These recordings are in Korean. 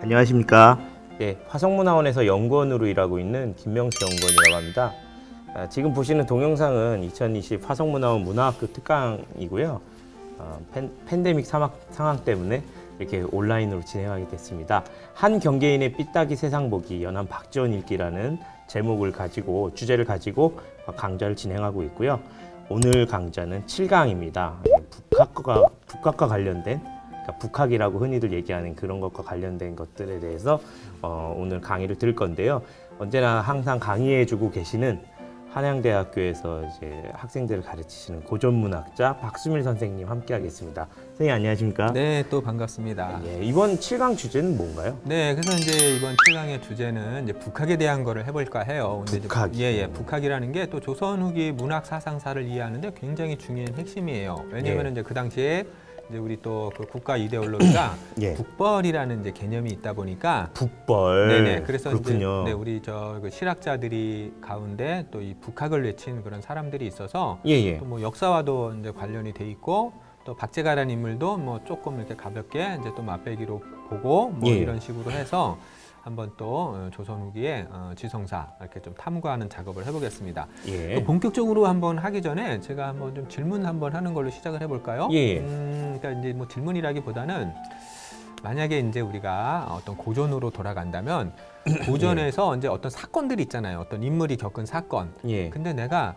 안녕하십니까. 예, 화성문화원에서 연구원으로 일하고 있는 김명수 연구원이라고 합니다. 지금 보시는 동영상은 2020 화성문화원 문화학교 특강이고요. 팬데믹 상황 때문에 이렇게 온라인으로 진행하게 됐습니다. 한 경계인의 삐딱이 세상 보기 연한 박지원 읽기라는 주제를 가지고 강좌를 진행하고 있고요. 오늘 강좌는 7강입니다. 북학과 관련된, 그러니까 북학이라고 흔히들 얘기하는 그런 것과 관련된 것들에 대해서 오늘 강의를 들을 건데요. 언제나 항상 강의해주고 계시는 한양대학교에서 이제 학생들을 가르치시는 고전문학자 박수밀 선생님 함께하겠습니다. 선생님 안녕하십니까? 네, 또 반갑습니다. 예, 이번 7강 주제는 뭔가요? 네, 그래서 이제 이번 7강의 주제는 이제 북학에 대한 거를 해볼까 해요. 북학. 북학이라는 게 또 조선 후기 문학 사상사를 이해하는데 굉장히 중요한 핵심이에요. 왜냐하면 이제 그 당시에 이제 우리 또 그 국가 이데올로기가 예. 북벌이라는 이제 개념이 있다 보니까 북벌. 네네. 그래서 그렇군요. 이제 우리 그 실학자들이 가운데 또 이 북학을 외친 그런 사람들이 있어서 예예. 또 뭐 역사와도 이제 관련이 돼 있고 또 박제가라는 인물도 뭐 조금 이렇게 가볍게 이제 또 맛배기로 보고 뭐 예. 이런 식으로 해서 한번 또 조선 후기의 지성사 이렇게 좀 탐구하는 작업을 해보겠습니다. 예. 또 본격적으로 한번 하기 전에 제가 한번 좀 질문 한번 하는 걸로 시작을 해볼까요? 예. 그러니까 이제 뭐 질문이라기보다는 만약에 이제 우리가 어떤 고전으로 돌아간다면 고전에서 이제 어떤 사건들이 있잖아요. 어떤 인물이 겪은 사건. 예. 근데 내가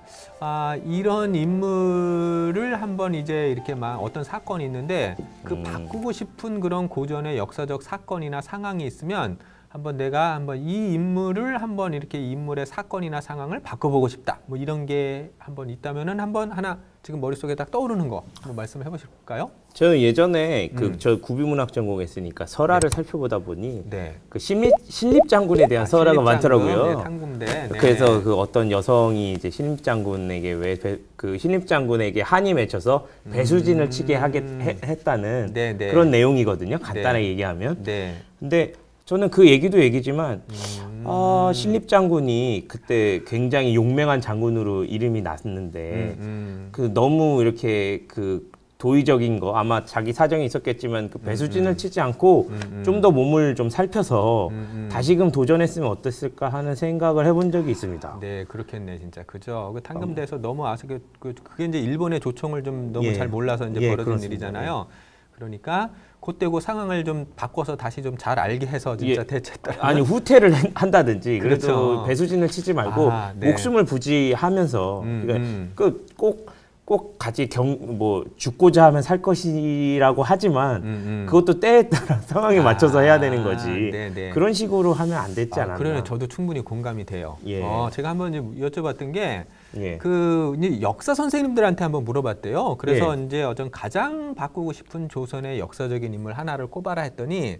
이런 인물을 한번 이제 이렇게 막 어떤 사건이 있는데 그 바꾸고 싶은 그런 고전의 역사적 사건이나 상황이 있으면 한번 내가 한번 이 인물을 한번 이렇게 이 인물의 사건이나 상황을 바꿔보고 싶다. 뭐 이런 게 한번 있다면은 한번 하나 지금 머릿속에 딱 떠오르는 거 한번 말씀해 보실까요? 저는 예전에 저 구비문학 전공했으니까 설화를 살펴보다 보니 네. 그 신립장군에 대한 설화가 많더라고요. 네, 탕궁대. 네. 그래서 그 어떤 여성이 이제 신립장군에게 그 신립장군에게 한이 맺혀서 배수진을 치게 했다는 네. 그런 내용이거든요. 간단하게 얘기하면. 네. 근데 저는 그 얘기도 얘기지만 신립장군이 그때 굉장히 용맹한 장군으로 이름이 났는데 그 너무 이렇게 그 도의적인 거 아마 자기 사정이 있었겠지만 그 배수진을 치지 않고 좀 더 몸을 좀 살펴서 다시금 도전했으면 어땠을까 하는 생각을 해본 적이 있습니다. 네, 그렇겠네 진짜 그죠. 그 탕금대에서 너무 그게 이제 일본의 조총을 좀 너무 잘 몰라서 이제 벌어진 그렇습니다. 일이잖아요. 그러니까 그때 그 상황을 좀 바꿔서 다시 좀 잘 알게 해서 진짜 대체했다. 아니 후퇴를 한다든지 그렇죠. 그래도 배수진을 치지 말고 네. 목숨을 부지하면서 그러니까 꼭 같이 죽고자 하면 살 것이라고 하지만 그것도 때에 따라 상황에 맞춰서 해야 되는 거지. 네네. 그런 식으로 하면 안 됐지 않았나. 그러네. 저도 충분히 공감이 돼요. 예. 제가 한번 이제 여쭤봤던 게 예. 이제 역사 선생님들한테 한번 물어봤대요. 그래서 예. 이제 어떤 가장 바꾸고 싶은 조선의 역사적인 인물 하나를 꼽아라 했더니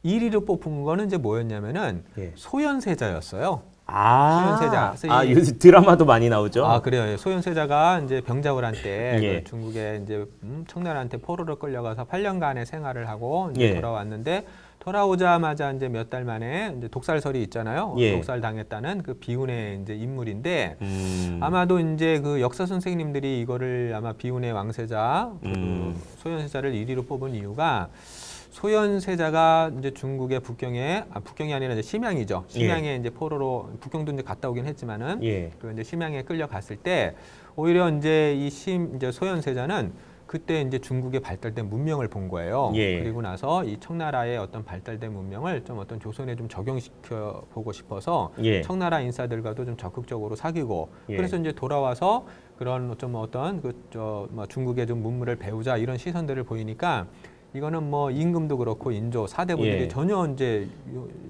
1위로 뽑은 거는 이제 뭐였냐면은 예. 소현세자였어요. 소현세자. 소현세자. 요즘 드라마도 많이 나오죠. 그래요. 소현세자가 이제 병자호란 때 예. 그 중국에 이제 청나라한테 포로로 끌려가서 8년간의 생활을 하고 이제 돌아왔는데 돌아오자마자 이제 몇 달 만에 이제 독살설이 있잖아요. 예. 독살 당했다는 그 비운의 이제 인물인데 아마도 이제 그 역사 선생님들이 이거를 아마 비운의 왕세자 그 소현세자를 1위로 뽑은 이유가 소현세자가 이제 중국의 북경이 아니라 이제 심양이죠. 심양에 이제 포로로 북경도 이제 갔다 오긴 했지만은 그 이제 심양에 끌려갔을 때 오히려 이제 이제 소현세자는 그때 이제 중국의 발달된 문명을 본 거예요. 그리고 나서 이 청나라의 어떤 발달된 문명을 좀 어떤 조선에 좀 적용시켜 보고 싶어서 청나라 인사들과도 좀 적극적으로 사귀고 그래서 이제 돌아와서 그런 어떤 중국의 좀 문물을 배우자 이런 시선들을 보이니까 이거는 뭐 임금도 그렇고 인조 사대부들이 전혀 이제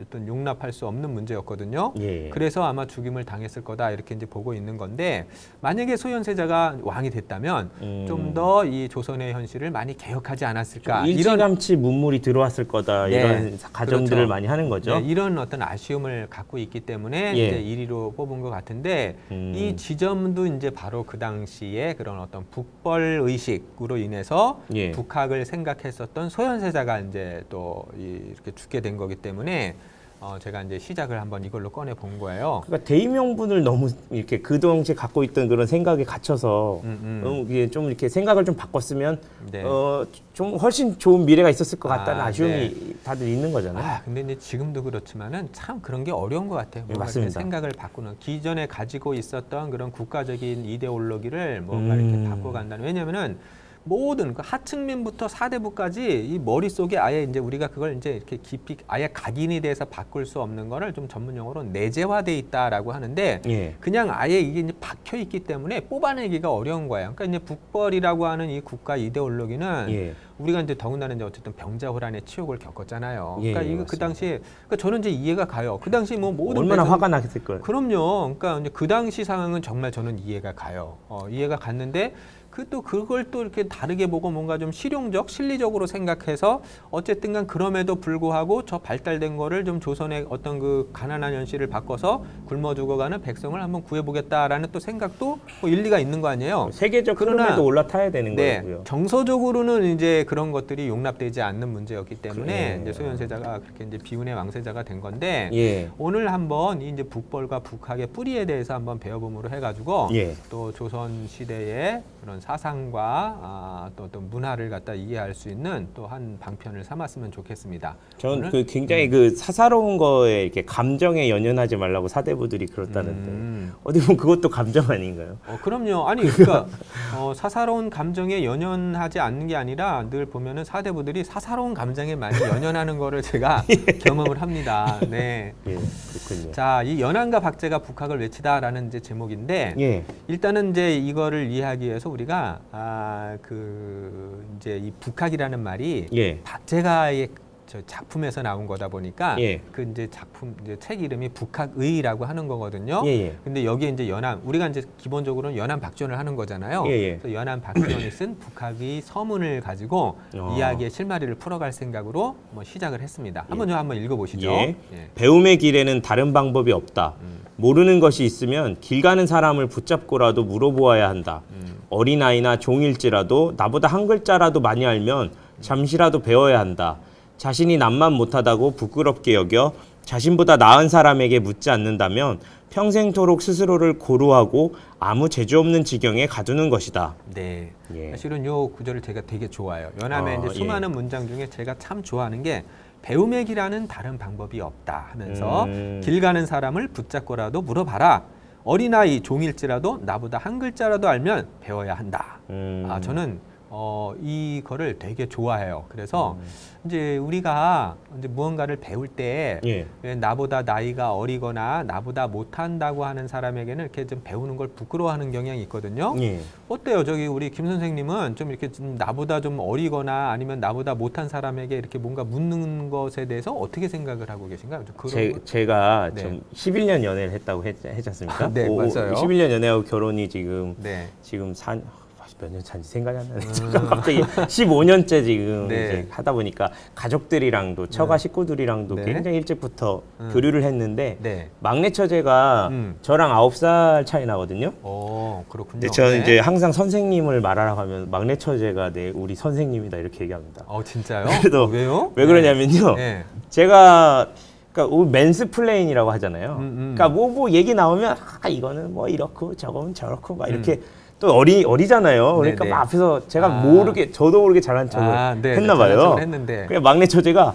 어떤 용납할 수 없는 문제였거든요. 그래서 아마 죽임을 당했을 거다 이렇게 이제 보고 있는 건데 만약에 소현세자가 왕이 됐다면 좀 더 이 조선의 현실을 많이 개혁하지 않았을까? 일찌감치 문물이 들어왔을 거다 이런 가정들을 그렇죠. 많이 하는 거죠. 이런 어떤 아쉬움을 갖고 있기 때문에 이제 1위로 뽑은 것 같은데 이 지점도 이제 바로 그 당시에 그런 어떤 북벌 의식으로 인해서 북학을 생각했었던 소현세자가 이제 또 이렇게 죽게 된 거기 때문에 제가 이제 시작을 한번 이걸로 꺼내 본 거예요. 그러니까 대의명분을 너무 이렇게 그 당시에 갖고 있던 그런 생각에 갇혀서 이게 좀 이렇게 생각을 좀 바꿨으면 좀 훨씬 좋은 미래가 있었을 것 같다는 아쉬움이 다들 있는 거잖아요. 아, 근데 이제 지금도 그렇지만은 참 그런 게 어려운 것 같아요. 뭔가 맞습니다. 이렇게 생각을 바꾸는 기존에 가지고 있었던 그런 국가적인 이데올로기를 뭔가 이렇게 바꿔간다는. 왜냐면은 모든 그 하층민부터 사대부까지 이 머릿속에 아예 이제 우리가 그걸 이제 이렇게 깊이 아예 각인이 돼서 바꿀 수 없는 거를 좀 전문 용어로 내재화돼 있다라고 하는데 예. 그냥 아예 이게 이제 박혀 있기 때문에 뽑아내기가 어려운 거예요. 그러니까 이제 북벌이라고 하는 이 국가 이데올로기는 예. 우리가 이제 더군다나 이제 어쨌든 병자호란의 치욕을 겪었잖아요. 예, 그러니까 예, 이거 그 맞습니다. 당시에 그러니까 저는 이제 이해가 가요. 그 당시 뭐 모든 얼마나 배송- 화가 났을 거예요. 그럼요. 그러니까 이제 그 당시 상황은 정말 저는 이해가 가요. 이해가 갔는데 그걸 또 이렇게 다르게 보고 뭔가 좀 실용적, 실리적으로 생각해서 어쨌든간 그럼에도 불구하고 저 발달된 거를 좀 조선의 어떤 그 가난한 현실을 바꿔서 굶어 죽어가는 백성을 한번 구해보겠다라는 또 생각도 뭐 일리가 있는 거 아니에요. 세계적 그러나- 흐름에도 올라타야 되는 네, 거고요. 정서적으로는 이제 그런 것들이 용납되지 않는 문제였기 때문에 그래. 이제 소현세자가 그렇게 이제 비운의 왕세자가 된 건데 예. 오늘 한번 이 이제 북벌과 북학의 뿌리에 대해서 한번 배워봄으로 해가지고 예. 또 조선 시대의 그런 사상과 또 어떤 문화를 갖다 이해할 수 있는 또 한 방편을 삼았으면 좋겠습니다. 전 오늘? 그 굉장히 그 사사로운 거에 이렇게 감정에 연연하지 말라고 사대부들이 그렇다는데 어디 보면 그것도 감정 아닌가요? 그럼요. 아니 그러니까 사사로운 감정에 연연하지 않는 게 아니라 늘 보면은 사대부들이 사사로운 감정에 많이 연연하는 거를 제가 경험을 합니다. 네. 예, 그렇군요. 자, 이 연안과 박제가 북학을 외치다라는 이제 제목인데 예, 일단은 이제 이거를 이해하기 위해서 우리가 이제 이 북학이라는 말이 예, 박제가의 저 작품에서 나온 거다 보니까 예. 그 이제 작품 이제 책 이름이 북학의라고 하는 거거든요. 예, 예. 근데 여기에 이제 연안 우리가 이제 기본적으로는 연안 박전을 하는 거잖아요. 예, 예. 그래서 연안 박전이 쓴 북학의 서문을 가지고 이야기의 실마리를 풀어갈 생각으로 뭐 시작을 했습니다. 한번 읽어보시죠. 예. 예. 배움의 길에는 다른 방법이 없다. 모르는 것이 있으면 길 가는 사람을 붙잡고라도 물어보아야 한다. 어린아이나 종일지라도 나보다 한 글자라도 많이 알면 잠시라도 배워야 한다. 자신이 남만 못하다고 부끄럽게 여겨 자신보다 나은 사람에게 묻지 않는다면 평생토록 스스로를 고루하고 아무 재주 없는 지경에 가두는 것이다. 네. 예. 사실은 요 구절을 제가 되게 좋아해요. 연암의 이제 예. 수많은 문장 중에 제가 참 좋아하는 게 배움의 길에는 다른 방법이 없다 하면서 길 가는 사람을 붙잡고라도 물어봐라. 어린아이 종일지라도 나보다 한 글자라도 알면 배워야 한다. 저는 이거를 되게 좋아해요. 그래서 이제 우리가 이제 무언가를 배울 때 예. 나보다 나이가 어리거나 나보다 못한다고 하는 사람에게는 이렇게 좀 배우는 걸 부끄러워하는 경향이 있거든요. 예. 어때요? 저기 우리 김 선생님은 좀 이렇게 좀 나보다 좀 어리거나 아니면 나보다 못한 사람에게 이렇게 뭔가 묻는 것에 대해서 어떻게 생각을 하고 계신가요? 좀 그런 거- 제가 네. 좀 11년 연애를 했다고 했지 않습니까? 네, 맞아요. 11년 연애하고 결혼이 지금 네. 몇 년 차인지 생각이 안 나네. 지금 갑자기 15년째 지금 네. 이제 하다 보니까 가족들이랑도 처가 식구들이랑도 네. 굉장히 일찍부터 교류를 했는데 네. 막내 처제가 저랑 9살 차이 나거든요. 그렇군요. 근데 저는 네. 이제 항상 선생님을 말하라고 하면 막내 처제가 우리 선생님이다 이렇게 얘기합니다. 진짜요? 그래도 왜요? 왜 그러냐면요. 네. 제가 그러니까 맨스플레인이라고 하잖아요. 음. 그러니까 뭐 얘기 나오면 이거는 뭐 이렇고 저거는 저렇고 막 이렇게 또 어리잖아요. 그러니까 네네. 막 앞에서 제가 저도 모르게 잘난 척을 네, 했나 잘난 봐요. 척을 했는데. 그냥 막내 처제가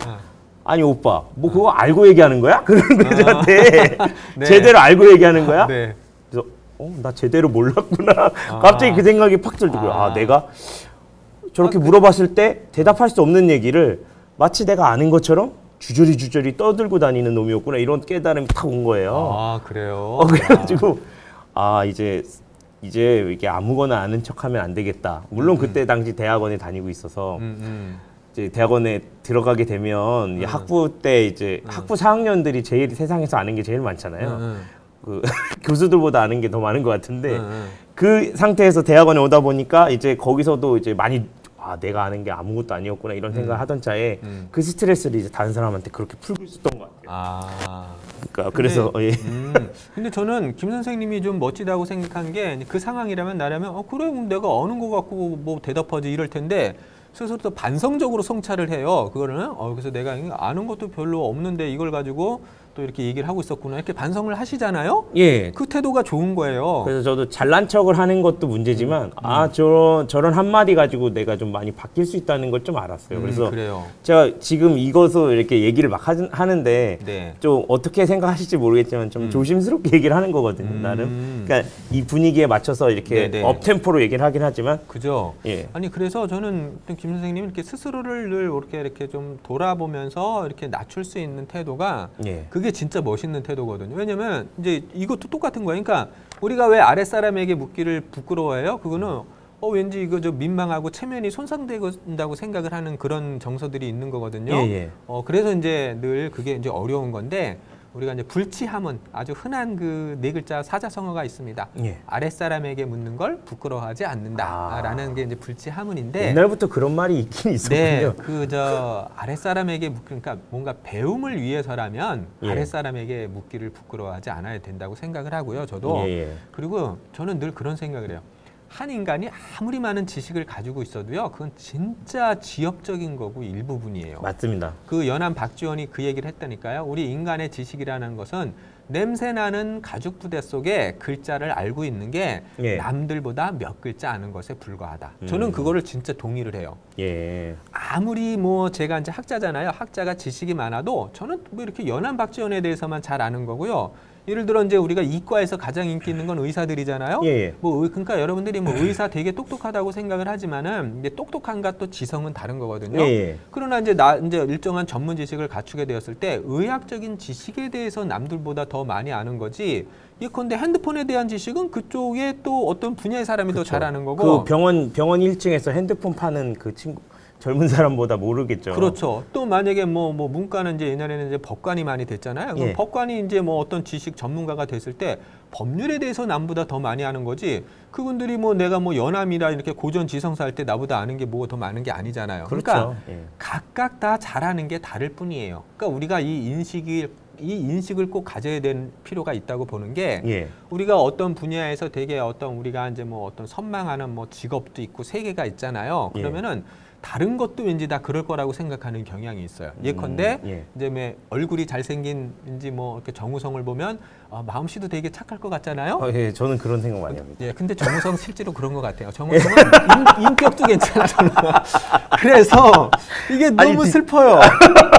아니 오빠 뭐 그거 알고 얘기하는 거야? 그러는 거예요 저한테. 네. 제대로 알고 얘기하는 거야? 네. 그래서 나 제대로 몰랐구나. 갑자기 그 생각이 팍 들더라고요. 내가 저렇게 물어봤을 때 대답할 수 없는 얘기를 마치 내가 아는 것처럼 주저리 떠들고 다니는 놈이었구나. 이런 깨달음이 탁 온 거예요. 그래요? 그래가지고 이제 이게 아무거나 아는 척하면 안 되겠다. 물론 그때 당시 대학원에 다니고 있어서 이제 대학원에 들어가게 되면 이 학부 때 이제 학부 4학년들이 제일 세상에서 아는 게 제일 많잖아요. 그 교수들보다 아는 게 더 많은 것 같은데 그 상태에서 대학원에 오다 보니까 이제 거기서도 이제 많이 내가 아는 게 아무것도 아니었구나 이런 생각을 하던 차에 그 스트레스를 이제 다른 사람한테 그렇게 풀고 있었던 것 같아요. 그러니까 그래서 예. 근데 저는 김 선생님이 좀 멋지다고 생각한 게 그 상황이라면 나라면 그래 그럼 내가 아는 거 갖고 뭐 대답하지 이럴 텐데 스스로 또 반성적으로 성찰을 해요. 그거는 그래서 내가 아는 것도 별로 없는데 이걸 가지고 또 이렇게 얘기를 하고 있었구나 이렇게 반성을 하시잖아요. 예. 그 태도가 좋은 거예요. 그래서 저도 잘난 척을 하는 것도 문제지만 저런 한마디 가지고 내가 좀 많이 바뀔 수 있다는 걸 좀 알았어요. 그래서 그래요. 제가 지금 이것을 이렇게 얘기를 막 하는데 네. 좀 어떻게 생각하실지 모르겠지만 좀 조심스럽게 얘기를 하는 거거든요. 나름. 그러니까 이 분위기에 맞춰서 이렇게 네네. 업템포로 얘기를 하긴 하지만 그죠. 예. 아니 그래서 저는 김 선생님이 이렇게 스스로를 늘 이렇게 좀 돌아보면서 이렇게 낮출 수 있는 태도가 예. 그게 진짜 멋있는 태도거든요. 왜냐면 이제 이것도 똑같은 거예요. 그러니까 우리가 왜 아랫사람에게 묻기를 부끄러워해요? 그거는 왠지 이거 좀 민망하고 체면이 손상된다고 생각을 하는 그런 정서들이 있는 거거든요. 예, 예. 그래서 이제 늘 그게 이제 어려운 건데 우리가 이제 불치함은 아주 흔한 그 네 글자 사자성어가 있습니다. 예. 아랫사람에게 묻는 걸 부끄러워하지 않는다라는 게 이제 불치함은인데 옛날부터 그런 말이 있긴 있었군요. 네, 아랫사람에게 그러니까 뭔가 배움을 위해서라면 예. 아랫사람에게 묻기를 부끄러워하지 않아야 된다고 생각을 하고요. 저도 예, 예. 그리고 저는 늘 그런 생각을 해요. 한 인간이 아무리 많은 지식을 가지고 있어도요, 그건 진짜 지역적인 거고 일부분이에요. 맞습니다. 그 연암 박지원이 그 얘기를 했다니까요. 우리 인간의 지식이라는 것은 냄새나는 가죽 부대 속에 글자를 알고 있는 게 예. 남들보다 몇 글자 아는 것에 불과하다. 저는 그거를 진짜 동의를 해요. 예. 아무리 제가 이제 학자잖아요. 학자가 지식이 많아도 저는 뭐 이렇게 연암 박지원에 대해서만 잘 아는 거고요. 예를 들어 이제 우리가 이과에서 가장 인기 있는 건 의사들이잖아요. 예. 그러니까 여러분들이 의사 되게 똑똑하다고 생각을 하지만은 이제 똑똑함과 또 지성은 다른 거거든요. 예. 그러나 이제 이제 일정한 전문 지식을 갖추게 되었을 때 의학적인 지식에 대해서 남들보다 더 많이 아는 거지. 예컨대 핸드폰에 대한 지식은 그쪽에 또 어떤 분야의 사람이 더 잘 아는 거고. 그 병원 1층에서 핸드폰 파는 그 친구 젊은 사람보다 모르겠죠. 그렇죠. 또 만약에 문과는 이제 옛날에는 이제 법관이 많이 됐잖아요. 그럼 예. 법관이 이제 어떤 지식 전문가가 됐을 때 법률에 대해서 남보다 더 많이 아는 거지. 그분들이 내가 연암이라 이렇게 고전 지성사 할 때 나보다 아는 게 더 많은 게 아니잖아요. 그렇죠. 그러니까 예. 각각 다 잘하는 게 다를 뿐이에요. 그러니까 우리가 이 인식을 꼭 가져야 되는 필요가 있다고 보는 게 예. 우리가 어떤 분야에서 되게 우리가 이제 어떤 선망하는 직업도 있고 세계가 있잖아요. 그러면은 다른 것도 왠지 다 그럴 거라고 생각하는 경향이 있어요. 예컨대 예. 이제 얼굴이 잘생긴지 이렇게 정우성을 보면 마음씨도 되게 착할 것 같잖아요. 예, 저는 그런 생각 많이 합니다. 예, 근데 정우성 실제로 그런 것 같아요. 정우성은 인격도 괜찮아. 그래서 이게 너무 슬퍼요.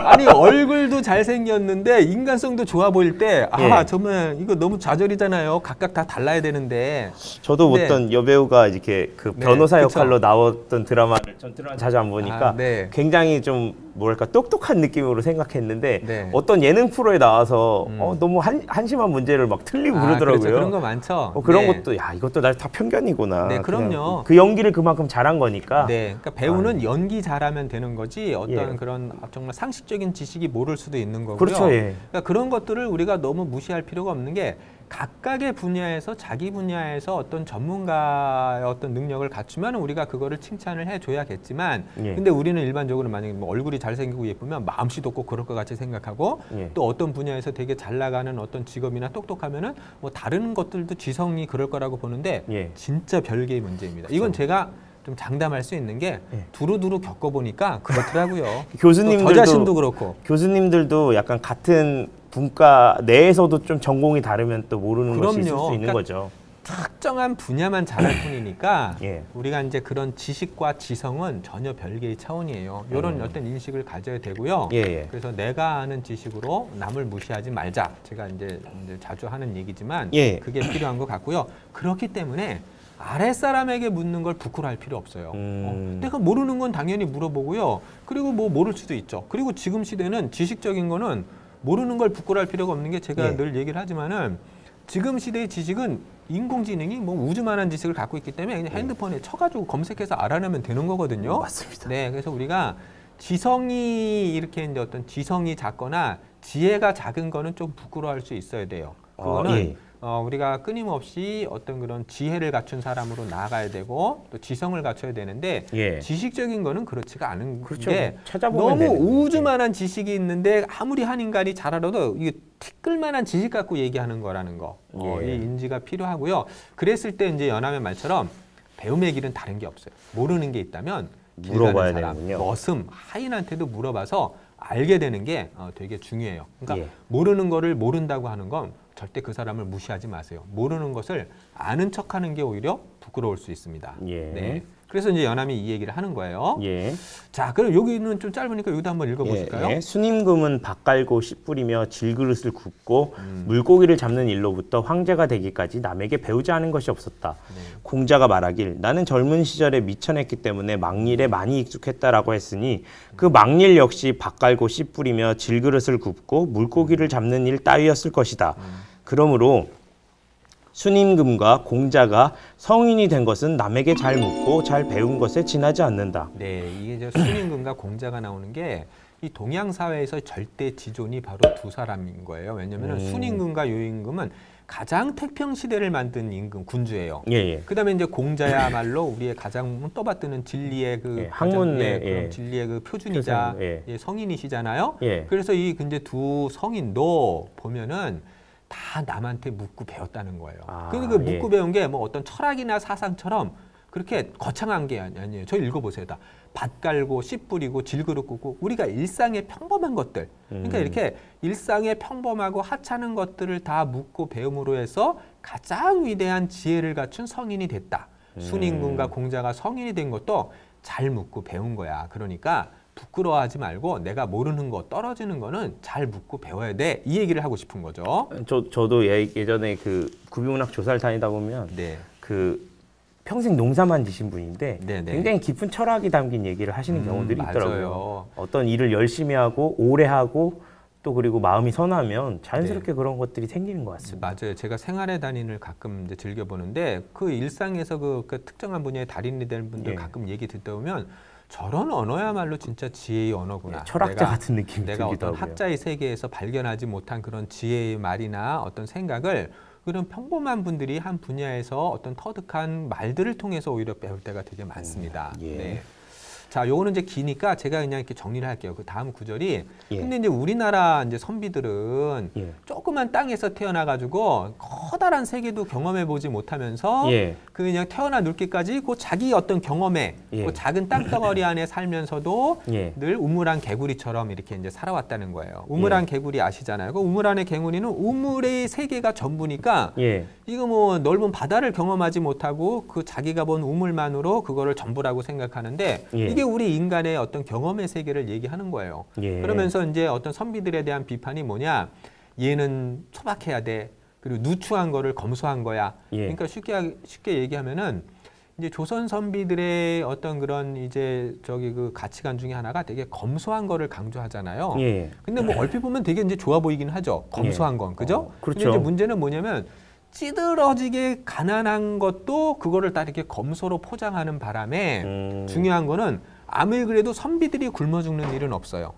아니 얼굴도 잘생겼는데 인간성도 좋아 보일 때 예. 정말 이거 너무 좌절이잖아요. 각각 다 달라야 되는데. 저도 네. 어떤 여배우가 이렇게 그 네, 변호사 그쵸. 역할로 나왔던 드라마를 전 드라마 자주 안 보니까 네. 굉장히 좀 뭐랄까 똑똑한 느낌으로 생각했는데 네. 어떤 예능 프로에 나와서 너무 한심한 문제를 막 틀리고 그러더라고요. 그렇죠. 그런 거 많죠. 그런 네. 것도 이것도 다 편견이구나. 네, 그냥 그럼요. 그 연기를 그만큼 잘한 거니까. 네, 그러니까 배우는 연기 잘하면 되는 거지 어떤 예. 그런 정말 상식적인 지식이 모를 수도 있는 거고요. 그렇죠. 예. 그러니까 그런 것들을 우리가 너무 무시할 필요가 없는 게 각각의 분야에서 자기 분야에서 어떤 전문가의 어떤 능력을 갖추면 우리가 그거를 칭찬을 해줘야겠지만 예. 근데 우리는 일반적으로 만약에 얼굴이 잘생기고 예쁘면 마음씨도 꼭 그럴 것 같이 생각하고 예. 또 어떤 분야에서 되게 잘 나가는 어떤 직업이나 똑똑하면은 다른 것들도 지성이 그럴 거라고 보는데 예. 진짜 별개의 문제입니다. 이건 제가 좀 장담할 수 있는 게 예. 두루두루 겪어보니까 그렇더라고요. 교수님들도 저 자신도 그렇고. 교수님들도 약간 같은 분과 내에서도 좀 전공이 다르면 또 모르는 것이 있을 수 있는 그러니까 거죠. 특정한 분야만 잘할 뿐이니까 예. 우리가 이제 그런 지식과 지성은 전혀 별개의 차원이에요. 이런 어떤 인식을 가져야 되고요. 예, 예. 그래서 내가 아는 지식으로 남을 무시하지 말자. 제가 이제 자주 하는 얘기지만 예. 그게 필요한 것 같고요. 그렇기 때문에 아랫사람에게 묻는 걸 부끄러워할 필요 없어요. 내가 모르는 건 당연히 물어보고요. 그리고 모를 수도 있죠. 그리고 지금 시대는 지식적인 거는 모르는 걸 부끄러워할 필요가 없는 게 제가 예. 늘 얘기를 하지만은 지금 시대의 지식은 인공지능이 우주만한 지식을 갖고 있기 때문에 그냥 핸드폰에 쳐가지고 검색해서 알아내면 되는 거거든요. 맞습니다. 네, 그래서 우리가 지성이 이렇게 이제 어떤 지성이 작거나 지혜가 작은 거는 좀 부끄러워할 수 있어야 돼요. 그거는 예. 우리가 끊임없이 어떤 그런 지혜를 갖춘 사람으로 나아가야 되고 또 지성을 갖춰야 되는데 예. 지식적인 거는 그렇지가 않은 그렇죠. 게 찾아보면 너무 되는 우주만한 지식이 있는데 아무리 한 인간이 잘 알아도 이게 티끌만한 지식 갖고 얘기하는 거라는 거. 예. 이 인지가 필요하고요. 그랬을 때 이제 연암의 말처럼 배움의 길은 다른 게 없어요. 모르는 게 있다면 길 물어봐야 가는 사람, 되는군요. 머슴, 하인한테도 물어봐서 알게 되는 게 되게 중요해요. 그러니까 예. 모르는 거를 모른다고 하는 건 절대 그 사람을 무시하지 마세요. 모르는 것을 아는 척하는 게 오히려 부끄러울 수 있습니다. 예. 네. 그래서 이제 연암이 이 얘기를 하는 거예요. 예. 자, 그럼 여기는 좀 짧으니까 여기도 한번 읽어보실까요? 예. 순임금은 밥 갈고 씨 뿌리며 질그릇을 굽고 물고기를 잡는 일로부터 황제가 되기까지 남에게 배우지 않은 것이 없었다. 네. 공자가 말하길 나는 젊은 시절에 미천했기 때문에 막일에 많이 익숙했다라고 했으니 그 막일 역시 밥 갈고 씨 뿌리며 질그릇을 굽고 물고기를 잡는 일 따위였을 것이다. 그러므로 순임금과 공자가 성인이 된 것은 남에게 잘 묻고 잘 배운 것에 지나지 않는다. 네, 이게 이제 순임금과 공자가 나오는 게 이 동양 사회에서 절대 지존이 바로 두 사람인 거예요. 왜냐하면 순임금과 요임금은 가장 태평 시대를 만든 임금 군주예요. 예, 예. 그다음에 이제 공자야말로 우리의 가장 떠받드는 진리의 그 예, 학문의, 그런 예. 진리의 그 표준이자 예. 예, 성인이시잖아요. 예. 그래서 이 근데 두 성인도 보면은 다 남한테 묻고 배웠다는 거예요. 아, 근데 그 묻고 예. 배운 게 뭐 어떤 철학이나 사상처럼 그렇게 거창한 게 아니에요. 저 읽어보세요. 다 밭 갈고 씨 뿌리고 질그릇 굽고 우리가 일상의 평범한 것들. 그러니까 이렇게 일상의 평범하고 하찮은 것들을 다 묻고 배움으로 해서 가장 위대한 지혜를 갖춘 성인이 됐다. 순임금과 공자가 성인이 된 것도 잘 묻고 배운 거야. 그러니까 부끄러워하지 말고 내가 모르는 거 떨어지는 거는 잘 묻고 배워야 돼. 이 얘기를 하고 싶은 거죠. 저도 예전에 그 구비문학 조사를 다니다 보면 네. 그 평생 농사만 지신 분인데 네네. 굉장히 깊은 철학이 담긴 얘기를 하시는 경우들이 있더라고요. 맞아요. 어떤 일을 열심히 하고 오래 하고 또 그리고 마음이 선하면 자연스럽게 그런 것들이 생기는 것 같습니다. 맞아요. 제가 생활의 단인을 가끔 이제 즐겨보는데 그 일상에서 그 특정한 분야의 달인이 될 분들 예. 가끔 얘기 듣다 보면 저런 언어야말로 진짜 지혜의 언어구나. 예, 철학자 같은 느낌이 내가 들기도 어떤 하고요. 학자의 세계에서 발견하지 못한 그런 지혜의 말이나 어떤 생각을 그런 평범한 분들이 한 분야에서 어떤 터득한 말들을 통해서 오히려 배울 때가 되게 많습니다. 예. 네. 자, 요거는 이제 기니까 제가 그냥 이렇게 정리를 할게요. 그 다음 구절이. 예. 근데 이제 우리나라 이제 선비들은 예. 조그만 땅에서 태어나가지고 커다란 세계도 경험해 보지 못하면서 예. 그 그냥 태어나 늙기까지 그 자기 어떤 경험에 예. 그 작은 땅덩어리 안에 살면서도 예. 늘 우물안 개구리처럼 이렇게 이제 살아왔다는 거예요. 우물안 개구리 아시잖아요. 그 우물안의 개구리는 우물의 세계가 전부니까 예. 이거 뭐 넓은 바다를 경험하지 못하고 그 자기가 본 우물만으로 그거를 전부라고 생각하는데 예. 이게 우리 인간의 어떤 경험의 세계를 얘기하는 거예요. 예. 그러면서 이제 어떤 선비들에 대한 비판이 뭐냐? 얘는 소박해야 돼. 그리고 누추한 거를 검소한 거야. 예. 그러니까 쉽게 얘기하면은 이제 조선 선비들의 어떤 그런 이제 저기 그 가치관 중에 하나가 되게 검소한 거를 강조하잖아요. 예. 근데 뭐 얼핏 보면 되게 이제 좋아 보이긴 하죠. 검소한 건. 그죠? 그렇죠. 근데 이제 문제는 뭐냐면 찌들어지게 가난한 것도 그거를 다 이렇게 검소로 포장하는 바람에 중요한 거는 아무리 그래도 선비들이 굶어 죽는 일은 없어요.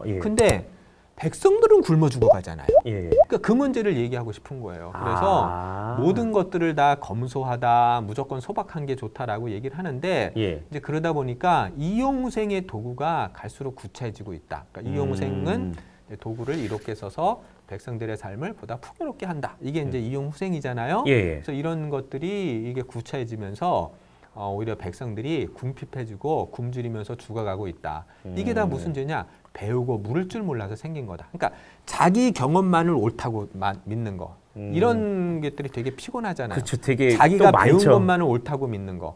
예. 근데 백성들은 굶어 죽어가잖아요. 예. 그러니까 그 문제를 얘기하고 싶은 거예요. 그래서 아. 모든 것들을 다 검소하다, 무조건 소박한 게 좋다라고 얘기를 하는데 예. 이제 그러다 보니까 이용생의 도구가 갈수록 구차해지고 있다. 그러니까 이용생은 이제 도구를 이롭게 써서 백성들의 삶을 보다 풍요롭게 한다. 이게 이제 이용후생이잖아요. 예. 그래서 이런 것들이 이게 구차해지면서 오히려 백성들이 궁핍해지고 굶주리면서 죽어가고 있다. 이게 다 무슨 죄냐? 배우고 물을 줄 몰라서 생긴 거다. 그러니까 자기 경험만을 옳다고 믿는 거. 이런 것들이 되게 피곤하잖아요. 그렇죠. 되게 자기가 또 배운 많죠. 것만을 옳다고 믿는 거.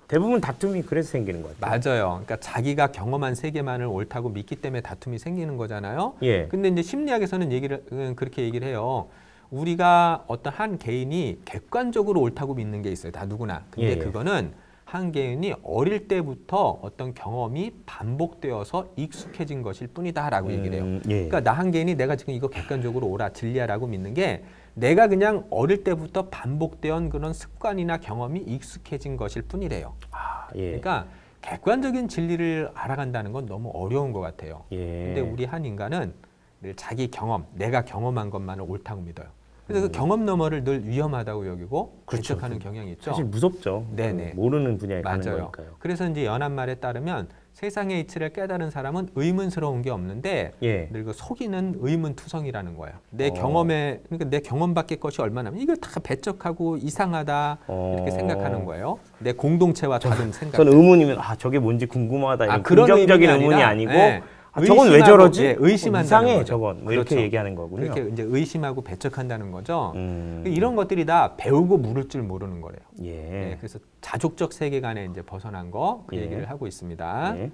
대부분 다툼이 그래서 생기는 것 같아요. 맞아요. 그러니까 자기가 경험한 세계만을 옳다고 믿기 때문에 다툼이 생기는 거잖아요. 예. 근데 이제 심리학에서는 그렇게 얘기를 해요. 우리가 어떤 한 개인이 객관적으로 옳다고 믿는 게 있어요. 다 누구나. 근데 예. 그거는 한 개인이 어릴 때부터 어떤 경험이 반복되어서 익숙해진 것일 뿐이다라고 얘기를 해요. 예. 그러니까 나 한 개인이 내가 지금 이거 객관적으로 옳아, 진리야라고 믿는 게 내가 그냥 어릴 때부터 반복되어 그런 습관이나 경험이 익숙해진 것일 뿐이래요. 아, 예. 그러니까 객관적인 진리를 알아간다는 건 너무 어려운 것 같아요. 예. 근데 우리 한 인간은 늘 자기 경험, 내가 경험한 것만을 옳다고 믿어요. 그래서 그 경험 너머를 늘 위험하다고 여기고 그렇죠. 배척하는 경향이 있죠. 사실 무섭죠. 네네. 모르는 분야에 가는 맞아요. 거니까요. 그래서 이제 연한말에 따르면 세상의 이치를 깨달은 사람은 의문스러운 게 없는데 예. 늘 그 속이는 의문투성이라는 거예요. 내 경험에 그러니까 내 경험밖에 것이 얼마나 이걸 다 배척하고 이상하다 이렇게 생각하는 거예요. 내 공동체와 다른 생각. 저는 의문이면 저게 뭔지 궁금하다 이런 그런 긍정적인 의문이 의문이 아니라, 아니고 저건 왜 저러지? 의심한다는 이상해 거죠. 저건 뭐 그렇죠. 이렇게 얘기하는 거군요. 그렇게 이제 의심하고 배척한다는 거죠. 이런 것들이 다 배우고 물을 줄 모르는 거래요. 예. 네, 그래서 자족적 세계관에 이제 벗어난 거 그 예. 얘기를 하고 있습니다. 예.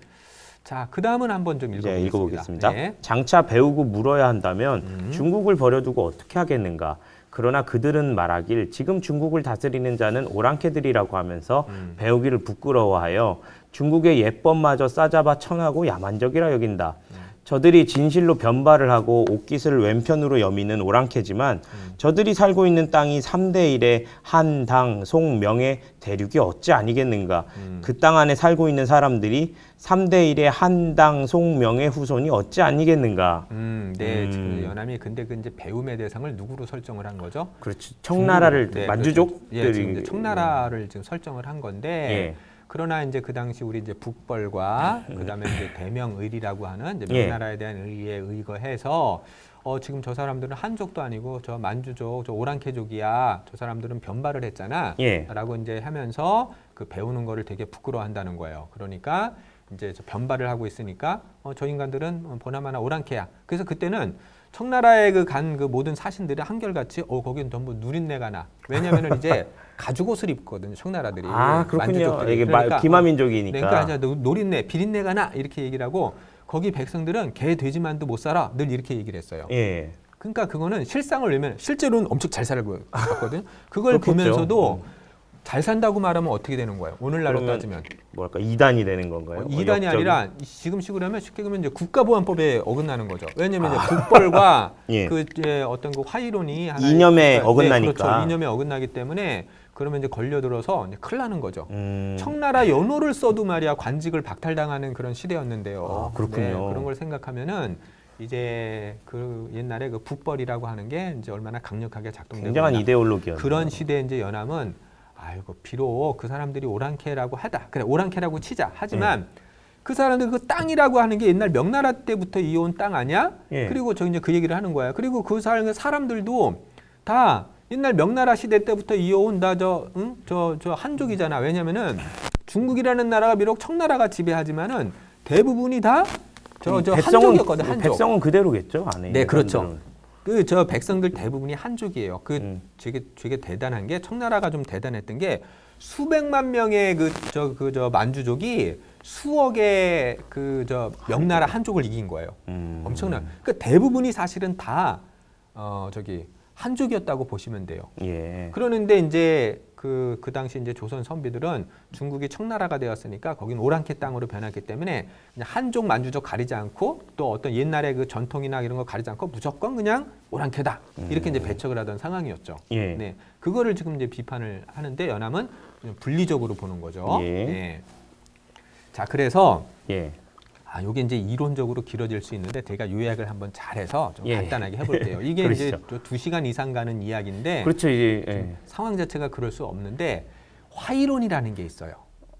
자, 그 다음은 한번 좀 이제 읽어보겠습니다. 네. 장차 배우고 물어야 한다면 중국을 버려두고 어떻게 하겠는가? 그러나 그들은 말하길 지금 중국을 다스리는 자는 오랑캐들이라고 하면서 배우기를 부끄러워하여 중국의 예법마저 싸잡아 청하고 야만적이라 여긴다. 저들이 진실로 변발을 하고 옥깃을 왼편으로 여미는 오랑캐지만 저들이 살고 있는 땅이 3대 1의 한, 당, 송, 명의 대륙이 어찌 아니겠는가. 그 땅 안에 살고 있는 사람들이 3대 1의 한, 당, 송, 명의 후손이 어찌 아니겠는가. 네, 지금 연암이 근데 그 이제 배움의 대상을 누구로 설정을 한 거죠? 그렇지. 청나라를 네, 만주족들이 그렇죠. 예, 지금 이제 청나라를 지금 설정을 한 건데 예. 그러나 이제 그 당시 우리 이제 북벌과 그다음에 이제 대명의리라고 하는 이제 예. 명나라에 대한 의리에 의거해서 지금 저 사람들은 한족도 아니고 저 만주족, 저 오랑캐족이야. 저 사람들은 변발을 했잖아. 예. 라고 이제 하면서 그 배우는 거를 되게 부끄러워한다는 거예요. 그러니까 이제 저 변발을 하고 있으니까 저 인간들은 보나마나 오랑캐야. 그래서 그때는 청나라에 그 모든 사신들이 한결같이 거긴 전부 누린내가 나. 왜냐면은 이제 가죽 옷을 입거든요. 청나라들이. 그렇군요. 만주족들이. 이게 그러니까, 비마민족이니까. 그러니까 이제 노린내, 비린내가 나 이렇게 얘기를 하고 거기 백성들은 개, 돼지만도 못 살아. 늘 이렇게 얘기를 했어요. 예. 그러니까 그거는 실상을 내면 실제로는 엄청 잘 살고 있거든요. 그걸 그렇겠죠. 보면서도 잘 산다고 말하면 어떻게 되는 거예요? 오늘날로 그러면 따지면. 뭐랄까 이단이 되는 건가요? 이단이 아니라 지금 식으로 하면 쉽게 보면 이제 국가보안법에 어긋나는 거죠. 왜냐하면 이제 북벌과 예. 그 이제 어떤 그 화의론이 하나의 이념에 네, 어긋나니까. 그렇죠. 이념에 어긋나기 때문에 그러면 이제 걸려들어서 이제 큰일 나는 거죠. 음. 청나라 연호를 써도 말이야 관직을 박탈당하는 그런 시대였는데요. 그렇군요. 네, 그런 걸 생각하면은 이제 그 옛날에 그 북벌이라고 하는 게 이제 얼마나 강력하게 작동되고 굉장한 있나. 이데올로기였네요. 그런 시대에 이제 연암은 비록 그 사람들이 오랑캐라고 하다. 그래 오랑캐라고 치자. 하지만 그 사람들 그 땅이라고 하는 게 옛날 명나라 때부터 이어온 땅 아니야? 예. 그리고 저 이제 그 얘기를 하는 거야. 그리고 그 사람들도 다 옛날 명나라 시대 때부터 이어온 저 한족이잖아. 왜냐면은 중국이라는 나라가 비록 청나라가 지배하지만은 대부분이 다 저 한족이었거든. 한족. 백성은 그대로겠죠 안에. 네, 있는 그렇죠. 사람들은. 그 저 백성들 대부분이 한족이에요. 되게 대단한 게 청나라가 좀 대단했던 게 수백만 명의 저 만주족이 수억의 명나라 한족을 이긴 거예요. 엄청난. 그러니까 대부분이 사실은 다 한족이었다고 보시면 돼요. 예. 그러는데 이제 그 당시 이제 조선 선비들은 중국이 청나라가 되었으니까 거긴 오랑캐 땅으로 변했기 때문에 그냥 한족 만주족 가리지 않고 또 어떤 옛날의 그 전통이나 이런 거 가리지 않고 무조건 그냥 오랑캐다 이렇게 이제 배척을 하던 상황이었죠. 예. 네, 그거를 지금 이제 비판을 하는데 연암은 그냥 분리적으로 보는 거죠. 예. 네. 자, 그래서 예. 요게 이제 이론적으로 길어질 수 있는데 제가 요약을 한번 잘해서 좀 예. 간단하게 해볼게요. 이게 이제 그러시죠. 2시간 이상 가는 이야기인데 그렇죠. 이제 예. 상황 자체가 그럴 수 없는데 화의론이라는 게 있어요.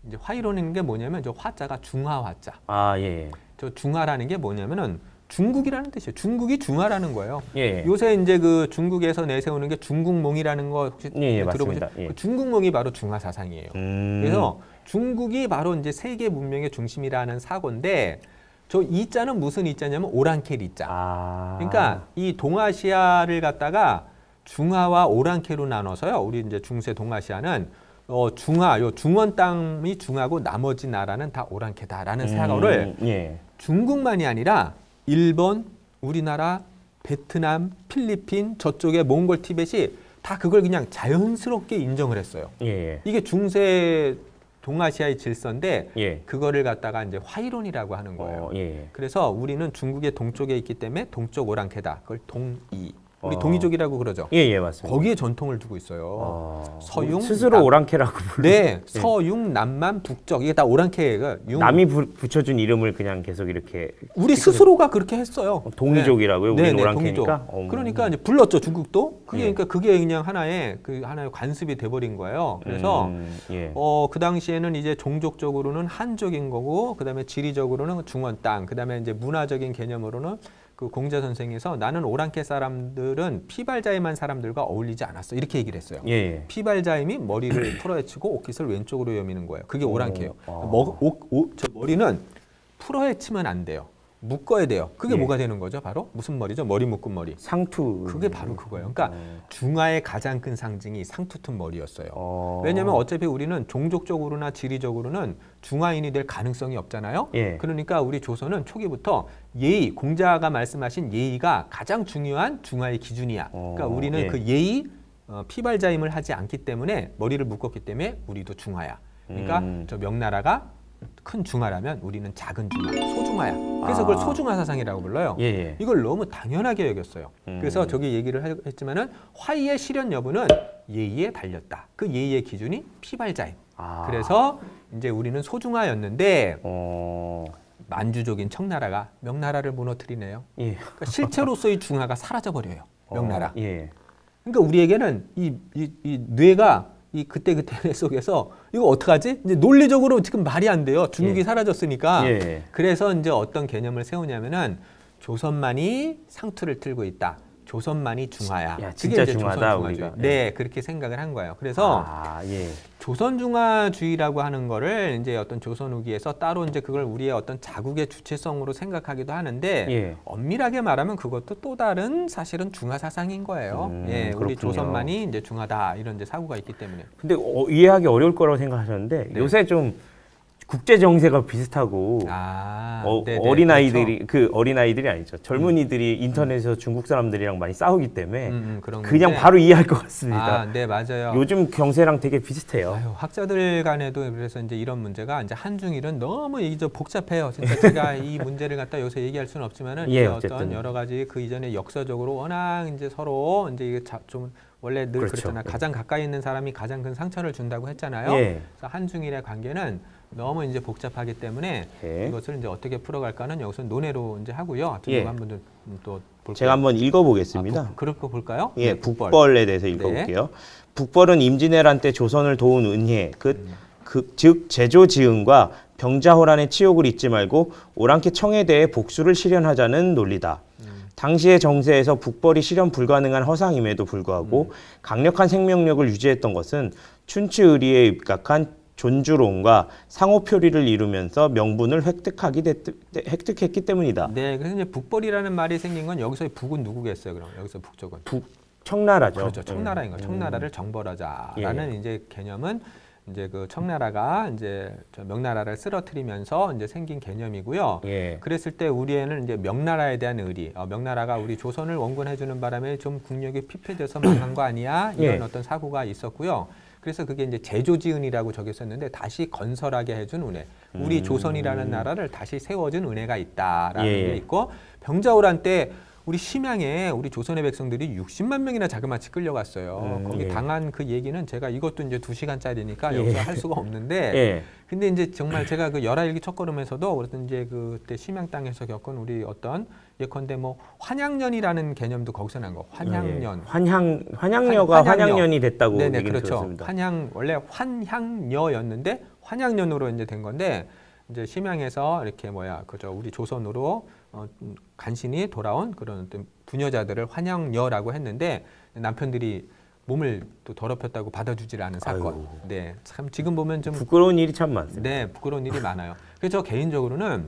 이제 화의론인 게 뭐냐면 저 화자가 중화 화자. 예. 저 중화라는 게 뭐냐면은 중국이라는 뜻이에요. 중국이 중화라는 거예요. 예. 요새 이제 그 중국에서 내세우는 게 중국몽이라는 거 혹시 예, 들어보셨어요? 맞습니다. 예. 그 중국몽이 바로 중화 사상이에요. 그래서 중국이 바로 이제 세계 문명의 중심이라는 사고인데 저 이자는 무슨 이자냐면 오랑캐 이자. 그러니까 이 동아시아를 갖다가 중화와 오랑캐로 나눠서요. 우리 이제 중세 동아시아는 중화, 요 중원 땅이 중하고 나머지 나라는 다 오랑캐다라는 사고를 예. 중국만이 아니라 일본, 우리나라, 베트남, 필리핀 저쪽에 몽골, 티벳이 다 그걸 그냥 자연스럽게 인정을 했어요. 예. 이게 중세 동아시아의 질서인데 예. 그거를 갖다가 이제 화의론이라고 하는 거예요. 예. 그래서 우리는 중국의 동쪽에 있기 때문에 동쪽 오랑캐다. 그걸 동이. 우리 동이족이라고 그러죠. 예, 예, 맞습니다. 거기에 전통을 두고 있어요. 서융, 스스로 오랑캐라고 불러. 네, 서융, 남만, 북적 이게 다 오랑캐가 남이 붙여준 이름을 그냥 계속 이렇게 우리 스스로가 그렇게 했어요. 동이족이라고요. 네. 우리는 네, 오랑캐니까. 그러니까 이제 불렀죠 중국도. 그게 예. 그러니까 그게 그냥 하나의 관습이 돼버린 거예요. 그래서 예. 그 당시에는 이제 종족적으로는 한족인 거고, 그다음에 지리적으로는 중원 땅, 그다음에 이제 문화적인 개념으로는 그 공자 선생에서 나는 오랑캐 사람들은 피발자임한 사람들과 어울리지 않았어 이렇게 얘기를 했어요. 예, 예. 피발자임이 머리를 풀어헤치고 옷깃을 왼쪽으로 여미는 거예요. 그게 오랑캐예요. 저 머리는 풀어헤치면 안 돼요. 묶어야 돼요. 그게 예. 뭐가 되는 거죠? 바로 무슨 머리죠? 머리 묶은 머리. 상투. 그게 바로 그거예요. 그러니까 중화의 가장 큰 상징이 상투튼 머리였어요. 왜냐하면 어차피 우리는 종족적으로나 지리적으로는 중화인이 될 가능성이 없잖아요. 예. 그러니까 우리 조선은 초기부터 예의, 공자가 말씀하신 예의가 가장 중요한 중화의 기준이야. 그러니까 우리는 예. 그 예의, 피발자임을 하지 않기 때문에 머리를 묶었기 때문에 우리도 중화야. 그러니까 저 명나라가 큰 중화라면 우리는 작은 중화, 소중화야. 그래서 그걸 소중화 사상이라고 불러요. 예, 예. 이걸 너무 당연하게 여겼어요. 그래서 저기 얘기를 했지만은 화의의 실현 여부는 예의에 달렸다. 그 예의의 기준이 피발자임. 그래서 이제 우리는 소중화였는데 만주족인 청나라가 명나라를 무너뜨리네요. 예. 그러니까 실체로서의 중화가 사라져 버려요. 명나라. 예. 그러니까 우리에게는 이 뇌가 이 그때 속에서 이거 어떡하지? 이제 논리적으로 지금 말이 안 돼요. 중국이 예. 사라졌으니까. 예. 그래서 이제 어떤 개념을 세우냐면은 조선만이 상투를 틀고 있다. 조선만이 중화야. 야, 진짜 그게 이제 중화다, 조선중화주의. 우리가. 네, 그렇게 생각을 한 거예요. 그래서 예. 조선중화주의라고 하는 거를 이제 어떤 조선 후기에서 따로 이제 그걸 우리의 어떤 자국의 주체성으로 생각하기도 하는데 예. 엄밀하게 말하면 그것도 또 다른 사실은 중화 사상인 거예요. 예, 우리 그렇군요. 조선만이 이제 중화다 이런 이제 사고가 있기 때문에. 근데 이해하기 어려울 거라고 생각하셨는데 네. 요새 좀 국제 정세가 비슷하고 네네, 어린아이들이 그 어린아이들이 아니죠. 젊은이들이 인터넷에서 중국 사람들이랑 많이 싸우기 때문에 그런 그냥 문제. 바로 이해할 것 같습니다. 네, 맞아요. 요즘 경세랑 되게 비슷해요. 아유, 학자들 간에도 그래서 이제 이런 문제가 이제 한중일은 너무 이게 좀 복잡해요. 진짜 제가 이 문제를 갖다 요새 얘기할 수는 없지만은 예, 이제 어쨌든. 어떤 여러 가지 그 이전에 역사적으로 워낙 이제 서로 이제 이게 좀 원래 늘 그렇죠. 그랬잖아요. 가장 가까이 있는 사람이 가장 큰 상처를 준다고 했잖아요. 예. 그래서 한중일의 관계는 너무 이제 복잡하기 때문에 예. 이것을 이제 어떻게 풀어갈까는 여기서 논의로 이제 하고요. 하여튼 예. 이거 한번 또 볼까요? 제가 한번 읽어보겠습니다. 그럴 거 볼까요? 예, 네, 북벌에 대해서 읽어볼게요. 북벌은 임진왜란 때 조선을 도운 은혜, 즉 제조지응과 병자호란의 치욕을 잊지 말고 오랑캐 청에 대해 복수를 실현하자는 논리다. 당시의 정세에서 북벌이 실현 불가능한 허상임에도 불구하고 강력한 생명력을 유지했던 것은 춘추의리에 입각한 존주론과 상호표리를 이루면서 명분을 획득했기 때문이다. 네, 그래서 이제 북벌이라는 말이 생긴 건 여기서의 북은 누구겠어요? 그럼 여기서 북쪽은 청나라죠. 그렇죠. 청나라인 거예요. 청나라를 정벌하자라는 이제 개념은 이제 그 청나라가 이제 저 명나라를 쓰러뜨리면서 이제 생긴 개념이고요. 예. 그랬을 때 우리에는 이제 명나라에 대한 의리, 명나라가 우리 조선을 원군해주는 바람에 좀 국력이 피폐돼서 망한 거 아니야? 이런 예. 어떤 사고가 있었고요. 그래서 그게 이제 제조지은이라고 저기 썼는데 다시 건설하게 해준 은혜. 우리 조선이라는 나라를 다시 세워준 은혜가 있다라는 예. 게 있고 병자호란 때 우리 심양에 우리 조선의 백성들이 60만 명이나 자그마치 끌려갔어요. 거기 예. 당한 그 얘기는 제가 이것도 이제 2시간짜리니까 예. 여기서 할 수가 없는데 예. 근데 이제 정말 제가 그 열하일기 첫걸음에서도 그랬던 이제 그때 심양 땅에서 겪은 우리 어떤 예컨대 뭐 환양년이라는 개념도 거기서 난 거. 환양년. 환양녀가 환양년이 됐다고 네네, 얘기를 그렇죠. 들었습니다. 원래 환향녀였는데 환양년으로 이제 된 건데 이제 심양에서 이렇게 그저 우리 조선으로 간신히 돌아온 그런 어떤 부녀자들을 환양녀라고 했는데 남편들이 몸을 또 더럽혔다고 받아주질 않은 사건. 아이고. 네, 참 지금 보면 좀 부끄러운 일이 참 많습니다. 네, 부끄러운 일이 많아요. 그래서 저 개인적으로는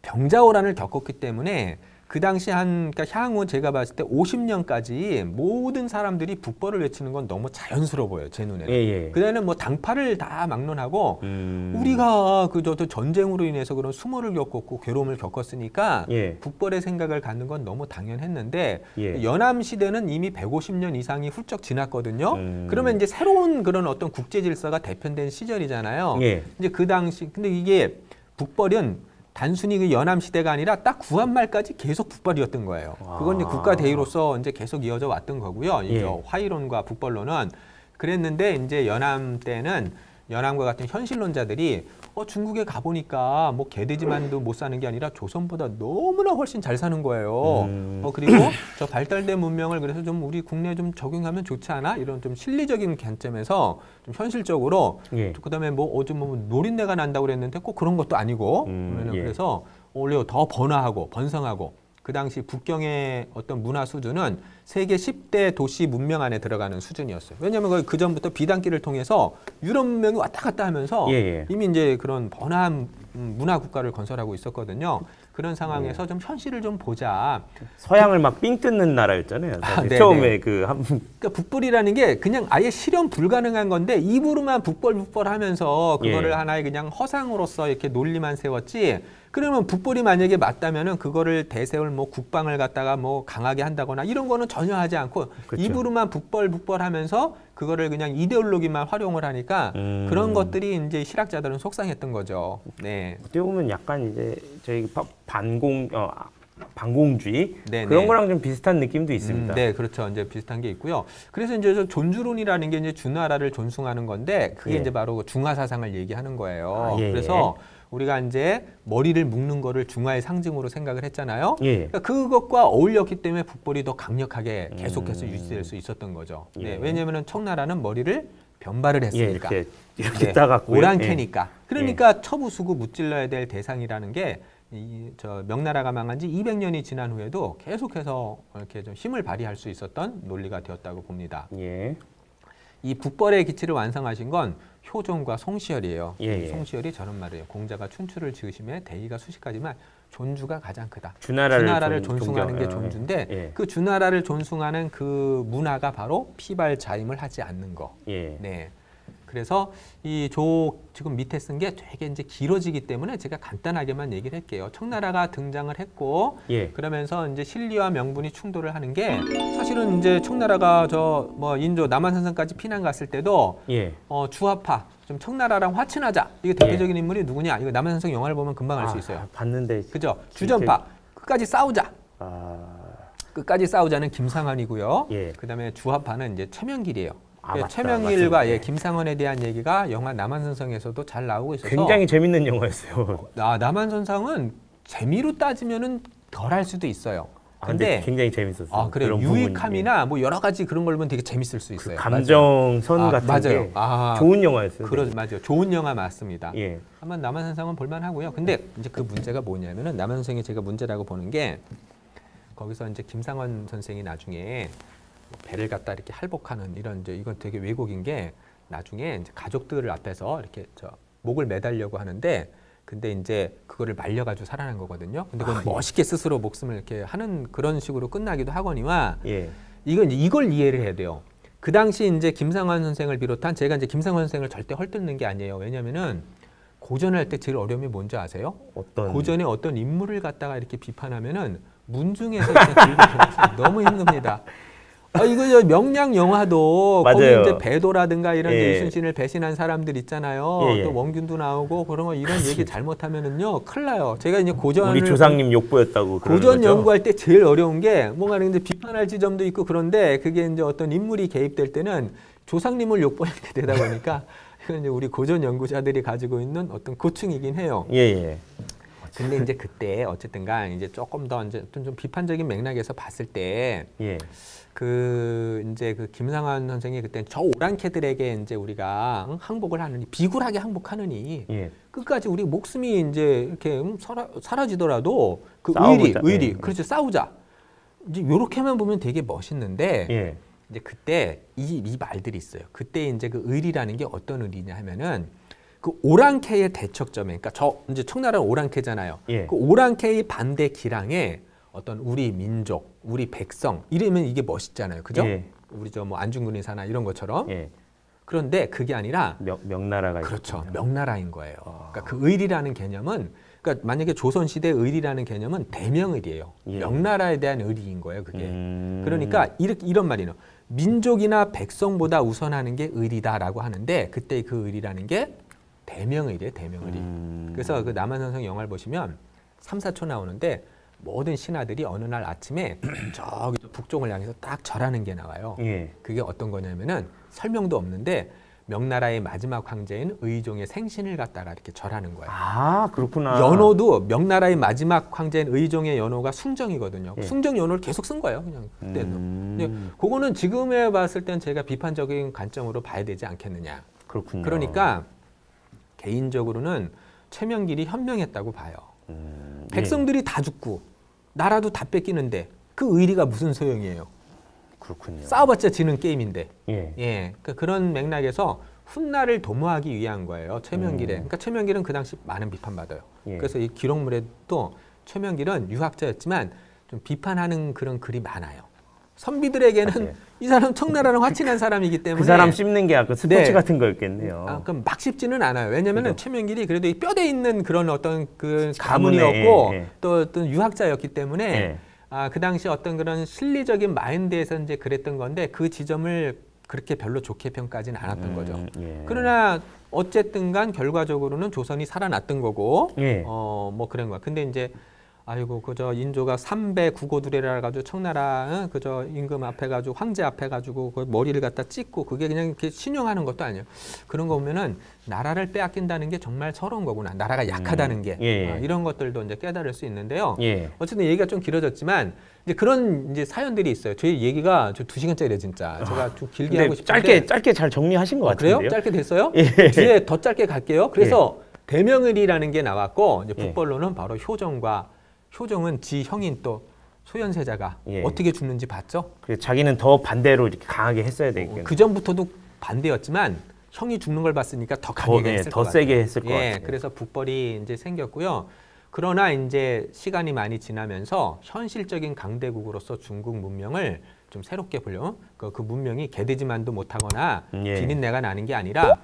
병자호란을 겪었기 때문에 그 당시 그러니까 향후 제가 봤을 때 50년까지 모든 사람들이 북벌을 외치는 건 너무 자연스러워요, 제 눈에는. 예. 그때는 뭐 당파를 다 막론하고 우리가 저 전쟁으로 인해서 그런 수모를 겪었고 괴로움을 겪었으니까 예. 북벌의 생각을 갖는 건 너무 당연했는데 예. 연암 시대는 이미 150년 이상이 훌쩍 지났거든요. 그러면 이제 새로운 그런 어떤 국제 질서가 대편된 시절이잖아요. 예. 이제 그 당시 근데 이게 북벌은 단순히 그 연암 시대가 아니라 딱 구한말까지 계속 북벌이었던 거예요. 그건 이제 국가 대의로서 이제 계속 이어져 왔던 거고요. 이제 예. 화이론과 북벌론은 그랬는데 이제 연암 때는 연암과 같은 현실론자들이 중국에 가보니까 뭐 개돼지만도 못 사는 게 아니라 조선보다 너무나 훨씬 잘 사는 거예요. 그리고 저 발달된 문명을 그래서 좀 우리 국내에 좀 적용하면 좋지 않아? 이런 좀 실리적인 관점에서 좀 현실적으로 예. 그다음에 뭐 노린내가 난다고 그랬는데 꼭 그런 것도 아니고 예. 그래서 오히려 더 번화하고 번성하고 그 당시 북경의 어떤 문화 수준은 세계 10대 도시 문명 안에 들어가는 수준이었어요. 왜냐하면 그 전부터 비단길을 통해서 유럽 문명이 왔다 갔다 하면서 예. 이미 이제 그런 번화한 문화 국가를 건설하고 있었거든요. 그런 상황에서 좀 현실을 좀 보자. 서양을 막 삥 뜯는 나라였잖아요. 사실. 처음에 그러니까 북벌이라는 게 그냥 아예 실현 불가능한 건데 입으로만 북벌 하면서 그거를 예. 하나의 그냥 허상으로서 이렇게 논리만 세웠지. 그러면 북벌이 만약에 맞다면은 그거를 대세울 뭐 국방을 갖다가 뭐 강하게 한다거나 이런 거는 전혀 하지 않고 그쵸. 입으로만 북벌 하면서 그거를 그냥 이데올로기만 활용을 하니까 그런 것들이 이제 실학자들은 속상했던 거죠. 네. 어떻게 보면 약간 이제 저희 반공주의 네네. 그런 거랑 좀 비슷한 느낌도 있습니다. 네, 그렇죠. 이제 비슷한 게 있고요. 그래서 이제 저 존주론이라는 게 이제 주나라를 존숭하는 건데 그게 예. 이제 바로 그 중화 사상을 얘기하는 거예요. 예. 그래서 우리가 이제 머리를 묶는 거를 중화의 상징으로 생각을 했잖아요. 예. 그러니까 그것과 어울렸기 때문에 북벌이 더 강력하게 계속해서 유지될 수 있었던 거죠. 예. 네, 왜냐하면 청나라는 머리를 변발을 예, 했으니까. 이렇게 따갖고요. 오랑캐니까. 그러니까 처부수고 무찔러야 될 대상이라는 게 저 명나라가 망한 지 200년이 지난 후에도 계속해서 이렇게 좀 힘을 발휘할 수 있었던 논리가 되었다고 봅니다. 예. 이 북벌의 기치를 완성하신 건 효종과 송시열이에요. 예. 송시열이 저런 말이에요. 공자가 춘추를 지으심에 대의가 수식하지만 존주가 가장 크다. 주나라를 존숭하는 게 존주인데 예. 그 주나라를 존숭하는 그 문화가 바로 피발자임을 하지 않는 거. 예. 네. 그래서 지금 밑에 쓴 게 되게 이제 길어지기 때문에 제가 간단하게만 얘기를 할게요. 청나라가 등장을 했고, 예. 그러면서 이제 실리와 명분이 충돌을 하는 게 사실은 이제 청나라가 인조 남한산성까지 피난 갔을 때도 예. 주화파 좀 청나라랑 화친하자. 이게 대표적인 인물이 누구냐? 이거 남한산성 영화를 보면 금방 알 수 있어요. 봤는데. 그죠? 주전파 끝까지 싸우자. 끝까지 싸우자는 김상환이고요. 예. 그다음에 주화파는 이제 최명길이에요. 맞다. 최명길과 맞습니다. 김상헌에 대한 얘기가 영화 남한선상에서도 잘 나오고 있어서 굉장히 재밌는 영화였어요. 남한선상은 재미로 따지면은 덜 할 수도 있어요. 근데 굉장히 재밌었어요. 그래요. 유익함이나 뭐 여러 가지 그런 걸 보면 되게 재밌을 수 있어요. 감정선 같은 맞아요. 게 좋은 영화였어요. 맞아요. 좋은 영화 맞습니다. 예. 한번 남한선상은 볼만하고요. 근데 이제 그 문제가 뭐냐면은 남한선상이 제가 문제라고 보는 게 거기서 이제 김상헌 선생이 나중에 배를 갖다 이렇게 할복하는 이런 이건 되게 왜곡인 게 나중에 이제 가족들 앞에서 이렇게 목을 매달려고 하는데 근데 이제 그거를 말려가지고 살아난 거거든요. 근데 그건 멋있게 스스로 목숨을 이렇게 하는 그런 식으로 끝나기도 하거니와 예. 이걸 이해를 해야 돼요. 그 당시 이제 김상환 선생을 비롯한 제가 이제 김상환 선생을 절대 헐뜯는 게 아니에요. 왜냐면은 고전을 할 때 제일 어려움이 뭔지 아세요? 고전의 어떤 인물을 갖다가 이렇게 비판하면은 문중에서 너무 힘듭니다. 이거 명량 영화도 맞아요. 거기 이제 배도라든가 이런 예. 이순신을 배신한 사람들 있잖아요. 예. 또 원균도 나오고 그런 거 이런 얘기 잘못하면은요 큰일 나요. 제가 이제 고전을 우리 조상님 욕보였다고 고전 연구할 때 제일 어려운 게 뭔가 이제 비판할 지점도 있고 그런데 그게 이제 어떤 인물이 개입될 때는 조상님을 욕보이게 되다 보니까 이건 이제 우리 고전 연구자들이 가지고 있는 어떤 고충이긴 해요. 예. 근데 이제 그때 어쨌든간 이제 조금 더 이제 좀 비판적인 맥락에서 봤을 때 예. 이제 그 김상환 선생이 그때 저 오랑캐들에게 이제 우리가 항복을 하느니 비굴하게 항복하느니 예. 끝까지 우리 목숨이 이제 이렇게 사라지더라도 그 싸워보자. 의리 예. 그렇죠 싸우자 이제 요렇게만 보면 되게 멋있는데 예. 이제 그때 이 말들이 있어요. 그때 이제 그 의리라는 게 어떤 의리냐 하면은 그 오랑캐의 대척점에 그러니까 이제 청나라는 오랑캐잖아요. 예. 그 오랑캐의 반대 기랑에 어떤 우리 민족, 우리 백성 이러면 이게 멋있잖아요. 그죠? 예. 우리 뭐 안중근의 사나 이런 것처럼. 예. 그런데 그게 아니라 명나라가 그렇죠. 있군요. 명나라인 거예요. 그러니까 그 의리라는 개념은 그러니까 만약에 조선 시대 의리라는 개념은 대명의리예요. 예. 명나라에 대한 의리인 거예요, 그게. 그러니까 이런 말이에요. 민족이나 백성보다 우선하는 게 의리다라고 하는데 그때 그 의리라는 게 대명의리예요, 대명의리. 그래서 그 남한산성 영화를 보시면 3, 4초 나오는데 모든 신하들이 어느 날 아침에 저기 북쪽을 향해서 딱 절하는 게 나와요. 예. 그게 어떤 거냐면은 설명도 없는데 명나라의 마지막 황제인 의종의 생신을 갖다가 이렇게 절하는 거예요. 아, 그렇구나. 연호도 명나라의 마지막 황제인 의종의 연호가 숭정이거든요. 예. 숭정 연호를 계속 쓴 거예요. 그냥 그때도. 근데 그거는 지금에 봤을 땐 제가 비판적인 관점으로 봐야 되지 않겠느냐. 그렇군요. 그러니까 개인적으로는 최명길이 현명했다고 봐요. 예. 백성들이 다 죽고 나라도 다 뺏기는데 그 의리가 무슨 소용이에요. 그렇군요. 싸워봤자 지는 게임인데. 예. 예, 그러니까 그런 맥락에서 훗날을 도모하기 위한 거예요. 최명길에. 그러니까 최명길은 그 당시 많은 비판받아요. 예. 그래서 이 기록물에도 최명길은 유학자였지만 좀 비판하는 그런 글이 많아요. 선비들에게는 맞아요. 이 사람 청나라랑 화친한 사람이기 때문에 그 사람 씹는 게 아까 스포츠 네. 같은 거였겠네요. 아, 그럼 막 씹지는 않아요. 왜냐면은 최명길이 그래도 이 뼈대 있는 그런 어떤 그 가문의, 가문이었고 예. 또 어떤 유학자였기 때문에 예. 아, 그 당시 어떤 그런 실리적인 마인드에서 이제 그랬던 건데 그 지점을 그렇게 별로 좋게 평가하지는 않았던 거죠. 예. 그러나 어쨌든 간 결과적으로는 조선이 살아났던 거고 예. 뭐 그런 거야. 근데 이제 아이고 그저 인조가 3배 구고두레라 가지고 청나라 그저 임금 앞에 가지고 황제 앞에 가지고 그 머리를 갖다 찍고 그게 그냥 이렇게 신용하는 것도 아니에요. 그런 거 보면은 나라를 빼앗긴다는 게 정말 서러운 거구나. 나라가 약하다는 게 예. 이런 것들도 이제 깨달을 수 있는데요. 예. 어쨌든 얘기가 좀 길어졌지만 이제 그런 이제 사연들이 있어요. 저희 얘기가 저 2시간짜리래 진짜. 제가 좀 길게 하고 근데 싶은데 짧게 잘 정리하신 것 같은데요. 그래요? 짧게 됐어요? 예. 뒤에 더 짧게 갈게요. 그래서 대명을이라는 게 나왔고 이제 북벌로는 바로 효종은 지 형인 또 소현세자가 예. 어떻게 죽는지 봤죠? 그래서 자기는 더 반대로 이렇게 강하게 했어야 되겠네요. 그 전부터도 반대였지만 형이 죽는 걸 봤으니까 더 강하게 했을 것 더 같아요. 세게 했을 것 예, 같아요. 그래서 북벌이 이제 생겼고요. 그러나 이제 시간이 많이 지나면서 현실적인 강대국으로서 중국 문명을 좀 새롭게 보려 그 문명이 개되지만도 못하거나 예. 비린내가 나는 게 아니라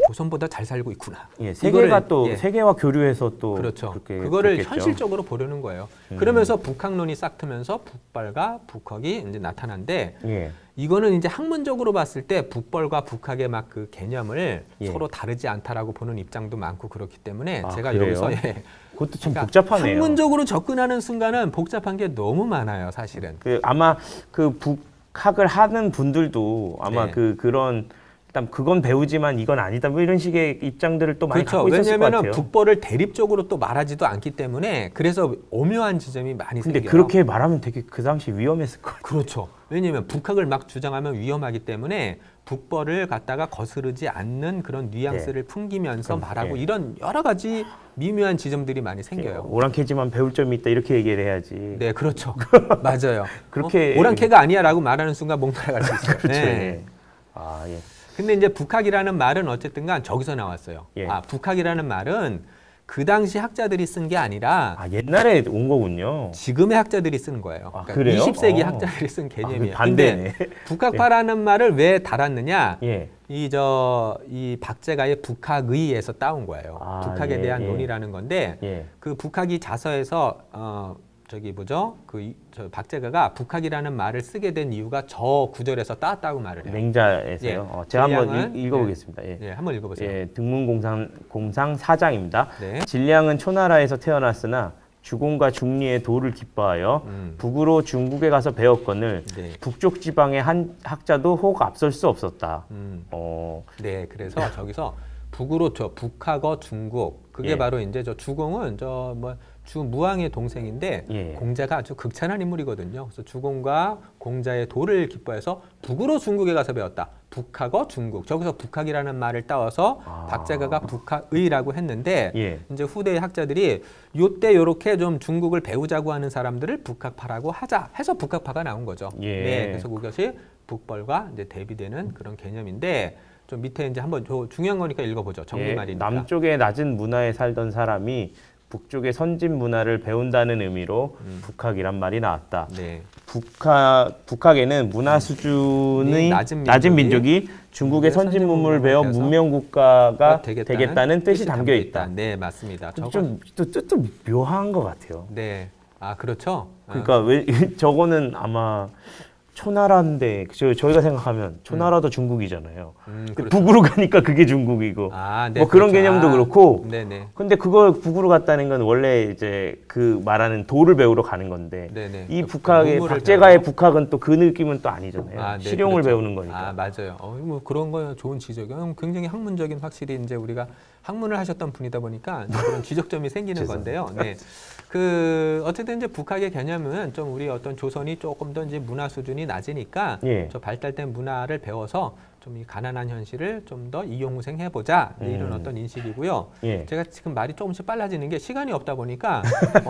조선보다 잘 살고 있구나. 예, 세계가 이거를, 또 예. 세계와 교류해서 또 그렇죠. 그렇게 그거를 됐겠죠. 현실적으로 보려는 거예요. 그러면서 북학론이 싹 트면서 북벌과 북학이 이제 나타난데 예. 이거는 이제 학문적으로 봤을 때 북벌과 북학의 막 그 개념을 예. 서로 다르지 않다라고 보는 입장도 많고 그렇기 때문에 아, 제가 그래요? 여기서 그것도 참 그러니까 복잡하네요. 학문적으로 접근하는 순간은 복잡한 게 너무 많아요, 사실은. 아마 그 북학을 하는 분들도 아마 네. 그런 일단 그건 배우지만 이건 아니다 뭐 이런 식의 입장들을 또 많이 그렇죠. 갖고 있었을 것 왜냐하면 같아요. 북벌을 대립적으로 또 말하지도 않기 때문에 그래서 오묘한 지점이 많이 근데 생겨요. 그렇게 말하면 되게 그 당시 위험했을 것 같아요. 그렇죠. 왜냐하면 북학을 막 주장하면 위험하기 때문에 북벌을 갖다가 거스르지 않는 그런 뉘앙스를 풍기면서 그럼, 말하고 예. 이런 여러 가지 미묘한 지점들이 많이 생겨요. 오랑캐지만 배울 점이 있다 이렇게 얘기를 해야지. 네, 그렇죠. 맞아요. 그렇게 오랑캐가 아니야라고 말하는 순간 목 날아갈 수 있어요. 그렇죠. 네. 예. 아 예. 근데 이제 북학이라는 말은 어쨌든간 저기서 나왔어요. 예. 아, 북학이라는 말은 그 당시 학자들이 쓴 게 아니라 아 옛날에 온 거군요. 지금의 학자들이 쓰는 거예요. 아, 그러니까 그래요? 20세기 어. 학자들이 쓴 개념이에요. 반대네. 근데 북학파라는 말을 왜 달았느냐? 예. 이 박제가의 북학의에서 따온 거예요. 아, 북학에 예, 대한 예. 논의라는 건데 예. 그 북학이 자서에서 저기 뭐죠? 저 박제가가 북학이라는 말을 쓰게 된 이유가 저 구절에서 따왔다고 말을 해요. 맹자에서요. 예. 제가 한번 질량은, 읽어보겠습니다. 예. 예, 한번 읽어보세요. 예, 등문공상 사장입니다. 네. 진량은 초나라에서 태어났으나 주공과 중리의 도를 기뻐하여 북으로 중국에 가서 배웠거늘 네. 북쪽 지방의 한 학자도 혹 앞설 수 없었다. 네, 그래서 저기서 북으로 북하고 중국 그게 예. 바로 이제 저 주공은 주무왕의 동생인데 예. 공자가 아주 극찬한 인물이거든요. 그래서 주공과 공자의 도를 기뻐해서 북으로 중국에 가서 배웠다. 북하고 중국. 저기서 북학이라는 말을 따와서 박제가가 북학의라고 했는데 예. 이제 후대의 학자들이 요때 요렇게 좀 중국을 배우자고 하는 사람들을 북학파라고 하자 해서 북학파가 나온 거죠. 예. 네, 그래서 그것이 북벌과 이제 대비되는 그런 개념인데 좀 밑에 이제 한번 중요한 거니까 읽어보죠. 정리말이니까. 남쪽의 낮은 문화에 살던 사람이 북쪽의 선진 문화를 배운다는 의미로 북학이란 말이 나왔다. 네. 북학에는 문화 수준의 낮은 낮은 민족이 중국의 선진 문물을 배워 문명 국가가 되겠다는 뜻이 담겨 있다. 네, 맞습니다. 좀 뜻도 묘한 것 같아요. 네, 아 그렇죠. 그러니까 왜 저거는 아마 초나라인데 저희가 생각하면 초나라도 중국이잖아요. 근데 그렇죠. 북으로 가니까 그게 중국이고 아, 네, 뭐 그런 그렇죠. 개념도 그렇고. 네네. 근데 그걸 북으로 갔다는 건 원래 이제 그 말하는 도를 배우러 가는 건데 네네. 이 북학의 문물을 박제가의 북학은 또 그 느낌은 또 아니잖아요. 아, 네, 실용을 그렇죠. 배우는 거니까. 아, 맞아요. 뭐 그런 거 좋은 지적이요. 굉장히 학문적인 확실히 이제 우리가 학문을 하셨던 분이다 보니까 그런 지적점이 생기는 건데요. 네. 어쨌든 이제 북학의 개념은 좀 우리 어떤 조선이 조금 더 이제 문화 수준이 낮으니까 예. 저 발달된 문화를 배워서 좀 이 가난한 현실을 좀 더 이용무생해 보자 이런 어떤 인식이고요. 예. 제가 지금 말이 조금씩 빨라지는 게 시간이 없다 보니까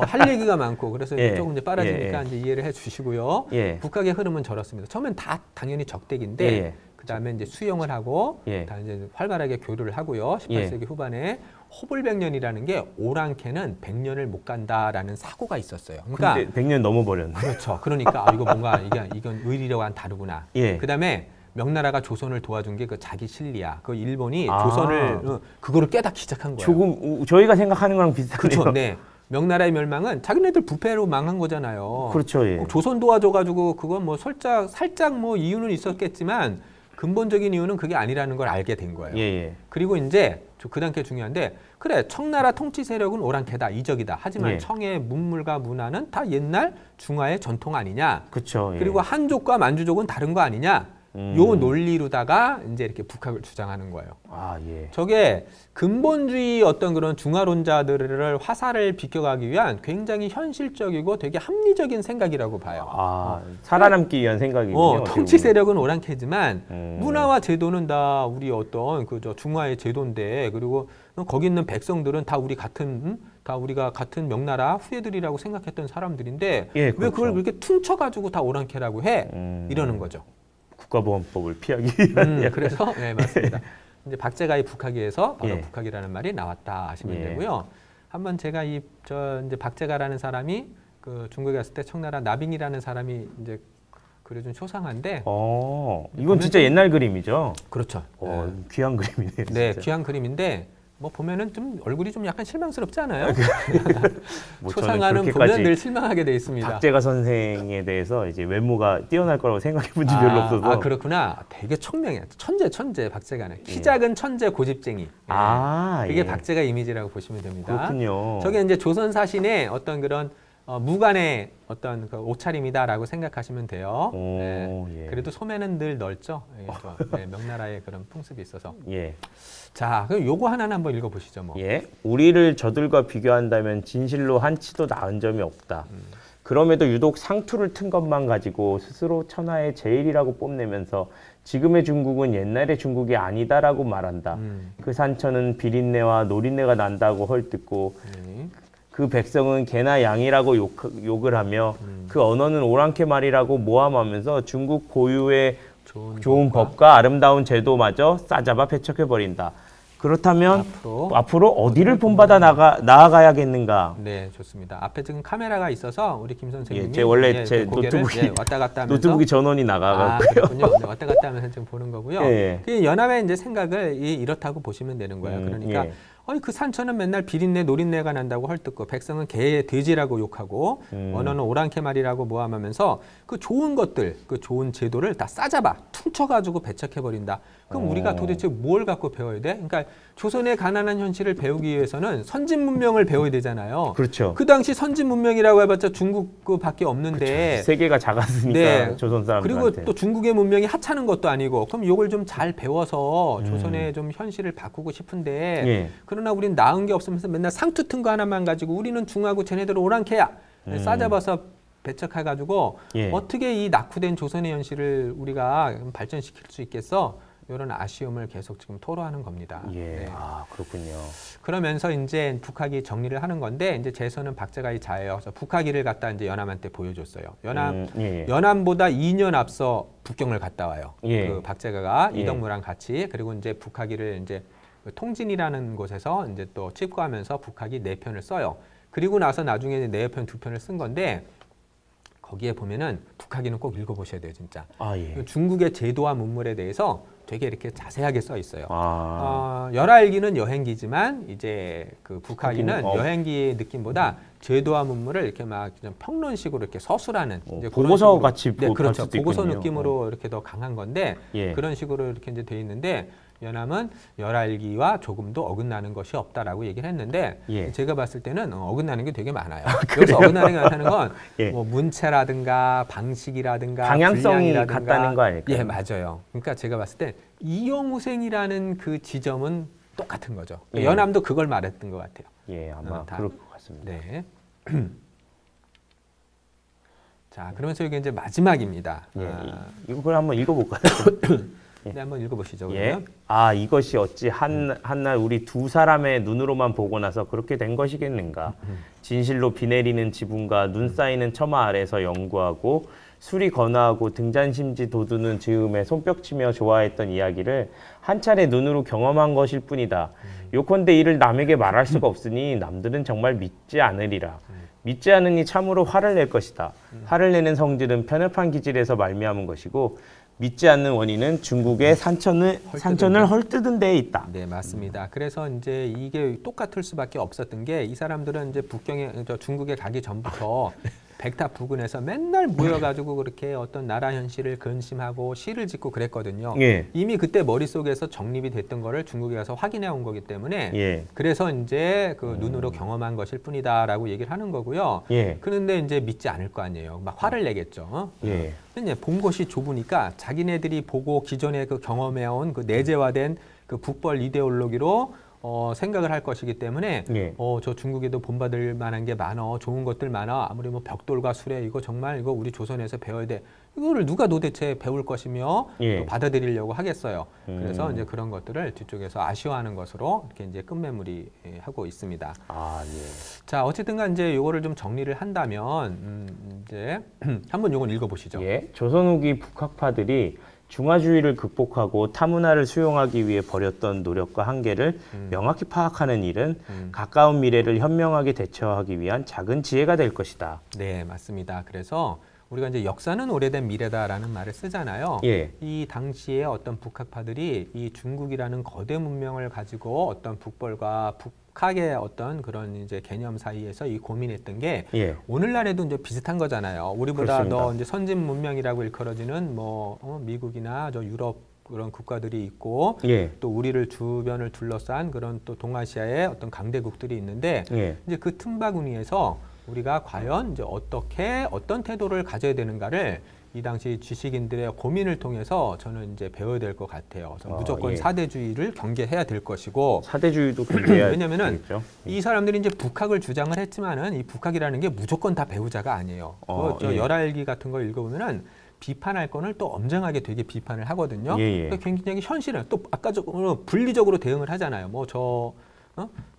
할 얘기가 많고 그래서 예. 조금 이제 빨라지니까 이제 이해를 해주시고요. 예. 북학의 흐름은 저렇습니다. 처음엔 다 당연히 적대기인데 예. 그다음에 이제 수용을 하고 예. 다 이제 활발하게 교류를 하고요. 18세기 후반에 호불백년이라는 게 오랑캐는 100년을 못 간다라는 사고가 있었어요. 그러니까 근데 100년 넘어버렸네. 그렇죠. 그러니까 이거 뭔가 이건 의리와는 다르구나. 예. 그다음에 명나라가 조선을 도와준 게 그 자기 실리야. 그 일본이 아. 조선을 그거를 깨닫기 시작한 거예요. 조금 저희가 생각하는 거랑 비슷하네요. 그렇죠. 네. 명나라의 멸망은 자기네들 부패로 망한 거잖아요. 그렇죠. 예. 조선 도와줘가지고 그건 뭐 살짝 뭐 이유는 있었겠지만 근본적인 이유는 그게 아니라는 걸 알게 된 거예요. 예, 예. 그리고 이제 그 단계 중요한데 그래 청나라 통치 세력은 오랑캐다 이적이다. 하지만 예. 청의 문물과 문화는 다 옛날 중화의 전통 아니냐. 그렇죠. 예. 그리고 한족과 만주족은 다른 거 아니냐. 요 논리로다가 이제 이렇게 북학을 주장하는 거예요. 아, 예. 저게 근본주의 어떤 그런 중화론자들을 화살을 비껴가기 위한 굉장히 현실적이고 되게 합리적인 생각이라고 봐요. 아, 살아남기 위한 생각이군요. 통치 세력은 오랑캐지만 음. 문화와 제도는 다 우리 어떤 그저 중화의 제도인데 그리고 거기 있는 백성들은 다 우리 같은 다 우리가 같은 명나라 후예들이라고 생각했던 사람들인데 예, 왜 그렇죠. 그걸 그렇게 퉁쳐가지고 다 오랑캐라고 해? 이러는 거죠. 국가보안법을 피하기 위한 그래서 네, 맞습니다. 이제 박제가의 북학위에서 바로 예. 북학이라는 말이 나왔다 하시면 예. 되고요. 한번 제가 이제 박제가라는 사람이 그 중국에 갔을 때 청나라 나빙이라는 사람이 이제 그려준 초상화인데 이건 진짜 옛날 그림이죠. 그렇죠. 귀한 그림이네요. 네, 진짜. 귀한 그림인데 뭐 보면은 좀 얼굴이 좀 약간 실망스럽지 않아요? 뭐 저는 초상화는 그렇게까지 보면 늘 실망하게 돼 있습니다. 박제가 선생에 대해서 이제 외모가 뛰어날 거라고 생각해 본 지 별로 없어서. 그렇구나. 되게 청명해. 천재 박제가는. 키 작은 천재 고집쟁이. 그게 예. 박제가 이미지라고 보시면 됩니다. 그렇군요. 저게 이제 조선 사신의 어떤 그런 무관의 어떤 그 옷차림이다라고 생각하시면 돼요. 예. 그래도 소매는 늘 넓죠. 명나라의 그런 풍습이 있어서. 예. 자, 그럼 요거 하나는 한번 읽어보시죠. 뭐. 예. 우리를 저들과 비교한다면 진실로 한치도 나은 점이 없다. 그럼에도 유독 상투를 튼 것만 가지고 스스로 천하의 제일이라고 뽐내면서 지금의 중국은 옛날의 중국이 아니다라고 말한다. 그 산천은 비린내와 노린내가 난다고 헐뜯고 그 백성은 개나 양이라고 욕을 하며 그 언어는 오랑캐 말이라고 모함하면서 중국 고유의 좋은 법과 아름다운 제도마저 싸잡아 배척해버린다. 그렇다면 앞으로 어디를 본받아 나아가야겠는가? 네, 좋습니다. 앞에 지금 카메라가 있어서 우리 김 선생님이 제 원래 제 노트북이 왔다 갔다 하면서 노트북이 전원이 나가고요. 그렇군요. 네, 왔다 갔다 하면서 지금 보는 거고요. 예. 그 연합의 이제 생각을 이렇다고 보시면 되는 거예요. 그러니까 예. 그 산천은 맨날 비린내, 노린내가 난다고 헐뜯고 백성은 개, 돼지라고 욕하고 언어는 오랑캐 말이라고 모함하면서 그 좋은 것들, 그 좋은 제도를 다 싸잡아 퉁쳐가지고 배척해버린다. 그럼 우리가 도대체 뭘 갖고 배워야 돼? 그러니까 조선의 가난한 현실을 배우기 위해서는 선진 문명을 배워야 되잖아요. 그렇죠. 그 당시 선진 문명이라고 해봤자 중국 그밖에 없는데 그렇죠. 세계가 작았으니까 조선 사람들한테. 그리고 또 중국의 문명이 하찮은 것도 아니고 그럼 이걸 좀 잘 배워서 조선의 좀 현실을 바꾸고 싶은데 그러나 우린 나은 게 없으면서 맨날 상투 튼 거 하나만 가지고 우리는 중하고 쟤네들은 오랑캐야 싸잡아서 배척해가지고 어떻게 이 낙후된 조선의 현실을 우리가 발전시킬 수 있겠어? 이런 아쉬움을 계속 지금 토로하는 겁니다. 네. 그렇군요. 그러면서 이제 북학이 정리를 하는 건데 이제 재선은 박제가의 자예요. 그래서 북학이를 갖다 이제 연암한테 보여줬어요. 연암보다 2년 앞서 북경을 갔다 와요. 그 박제가가 이덕무랑 같이 그리고 이제 북학이를 이제 통진이라는 곳에서 이제 또 칩거하면서 북학이 4편을 써요. 그리고 나서 나중에 4편 2편을 쓴 건데 거기에 보면은 북학기는 꼭 읽어보셔야 돼요, 진짜. 아, 예. 중국의 제도와 문물에 대해서 되게 이렇게 자세하게 써 있어요. 아. 열하일기는 여행기지만 이제 그 북학기는 그렇긴, 여행기의 느낌보다 제도와 문물을 이렇게 막 그냥 평론식으로 이렇게 서술하는 이제 그런 보고서 식으로. 같이 네, 볼 그렇죠. 수도 보고서 있군요. 느낌으로 이렇게 더 강한 건데 예. 그런 식으로 이렇게 이제 돼 있는데 연암은 열하일기와 조금도 어긋나는 것이 없다라고 얘기를 했는데 예. 제가 봤을 때는 어긋나는 게 되게 많아요. 여기서 어긋나는 게 많다는 건 예. 뭐 문체라든가 방식이라든가 방향성이 분량이라든가. 같다는 거 아닐까요? 예, 맞아요. 그러니까 제가 봤을 때 이용우생이라는 그 지점은 똑같은 거죠. 예. 연암도 그걸 말했던 것 같아요. 예, 아마 다. 그럴 것 같습니다. 네. 자, 그러면서 이게 이제 마지막입니다. 예, 이거 그럼 한번 읽어볼까요? 네, 한번 읽어보시죠. 예. 그러면. 아, 이것이 어찌 한날 우리 두 사람의 눈으로만 보고 나서 그렇게 된 것이겠는가. 진실로 비 내리는 지붕과 눈 쌓이는 처마 아래서 연구하고 술이 건화하고 등잔심지 돋우는 즈음에 손뼉치며 좋아했던 이야기를 한 차례 눈으로 경험한 것일 뿐이다. 요컨대 이를 남에게 말할 수가 없으니 남들은 정말 믿지 않으리라. 믿지 않으니 참으로 화를 낼 것이다. 화를 내는 성질은 편협한 기질에서 말미암은 것이고 믿지 않는 원인은 중국의 산천을 헐뜯은 데에 있다. 네, 맞습니다. 그래서 이제 이게 똑같을 수밖에 없었던 게 이 사람들은 이제 중국에 가기 전부터 백타 부근에서 맨날 모여가지고 그렇게 어떤 나라 현실을 근심하고 시를 짓고 그랬거든요. 예. 이미 그때 머릿속에서 정립이 됐던 거를 중국에 가서 확인해 온 거기 때문에 예. 그래서 이제 그 눈으로 경험한 것일 뿐이다라고 얘기를 하는 거고요. 예. 그런데 이제 믿지 않을 거 아니에요. 막 화를 내겠죠. 예. 근데 본 것이 좁으니까 자기네들이 보고 기존에 그 경험해온 그 내재화된 그 북벌 이데올로기로 생각을 할 것이기 때문에 예. 저 중국에도 본받을 만한 게 많어, 좋은 것들 많아. 아무리 뭐 벽돌과 수레 이거 정말 이거 우리 조선에서 배워야 돼. 이거를 누가 도대체 배울 것이며 예. 또 받아들이려고 하겠어요. 그래서 이제 그런 것들을 뒤쪽에서 아쉬워하는 것으로 이렇게 이제 끝매무리 하고 있습니다. 아, 예. 자, 어쨌든간 이제 요거를 좀 정리를 한다면 이제 한번 요건 읽어보시죠. 예. 조선 후기 북학파들이 중화주의를 극복하고 타문화를 수용하기 위해 벌였던 노력과 한계를 명확히 파악하는 일은 가까운 미래를 현명하게 대처하기 위한 작은 지혜가 될 것이다. 네, 맞습니다. 그래서 우리가 이제 역사는 오래된 미래다라는 말을 쓰잖아요. 예. 이 당시에 어떤 북학파들이 이 중국이라는 거대 문명을 가지고 어떤 북벌과 북학의 어떤 그런 이제 개념 사이에서 이 고민했던 게 예. 오늘날에도 이제 비슷한 거잖아요. 우리보다 그렇습니다. 더 이제 선진 문명이라고 일컬어지는 뭐 미국이나 저 유럽 그런 국가들이 있고 예. 또 우리를 주변을 둘러싼 그런 또 동아시아의 어떤 강대국들이 있는데 예. 이제 그 틈바구니에서 우리가 과연 이제 어떤 태도를 가져야 되는가를 이 당시 지식인들의 고민을 통해서 저는 이제 배워야 될 것 같아요. 그래서 무조건 예. 사대주의를 경계해야 될 것이고 사대주의도 굉장해야 왜냐면은 되겠죠. 이 사람들이 이제 북학을 주장을 했지만은 이 북학이라는 게 무조건 다 배우자가 아니에요. 예. 열하일기 같은 거 읽어보면은 비판할 거는 또 엄정하게 되게 비판을 하거든요. 예, 예. 그러니까 굉장히 현실은 또 아까 분리적으로 대응을 하잖아요.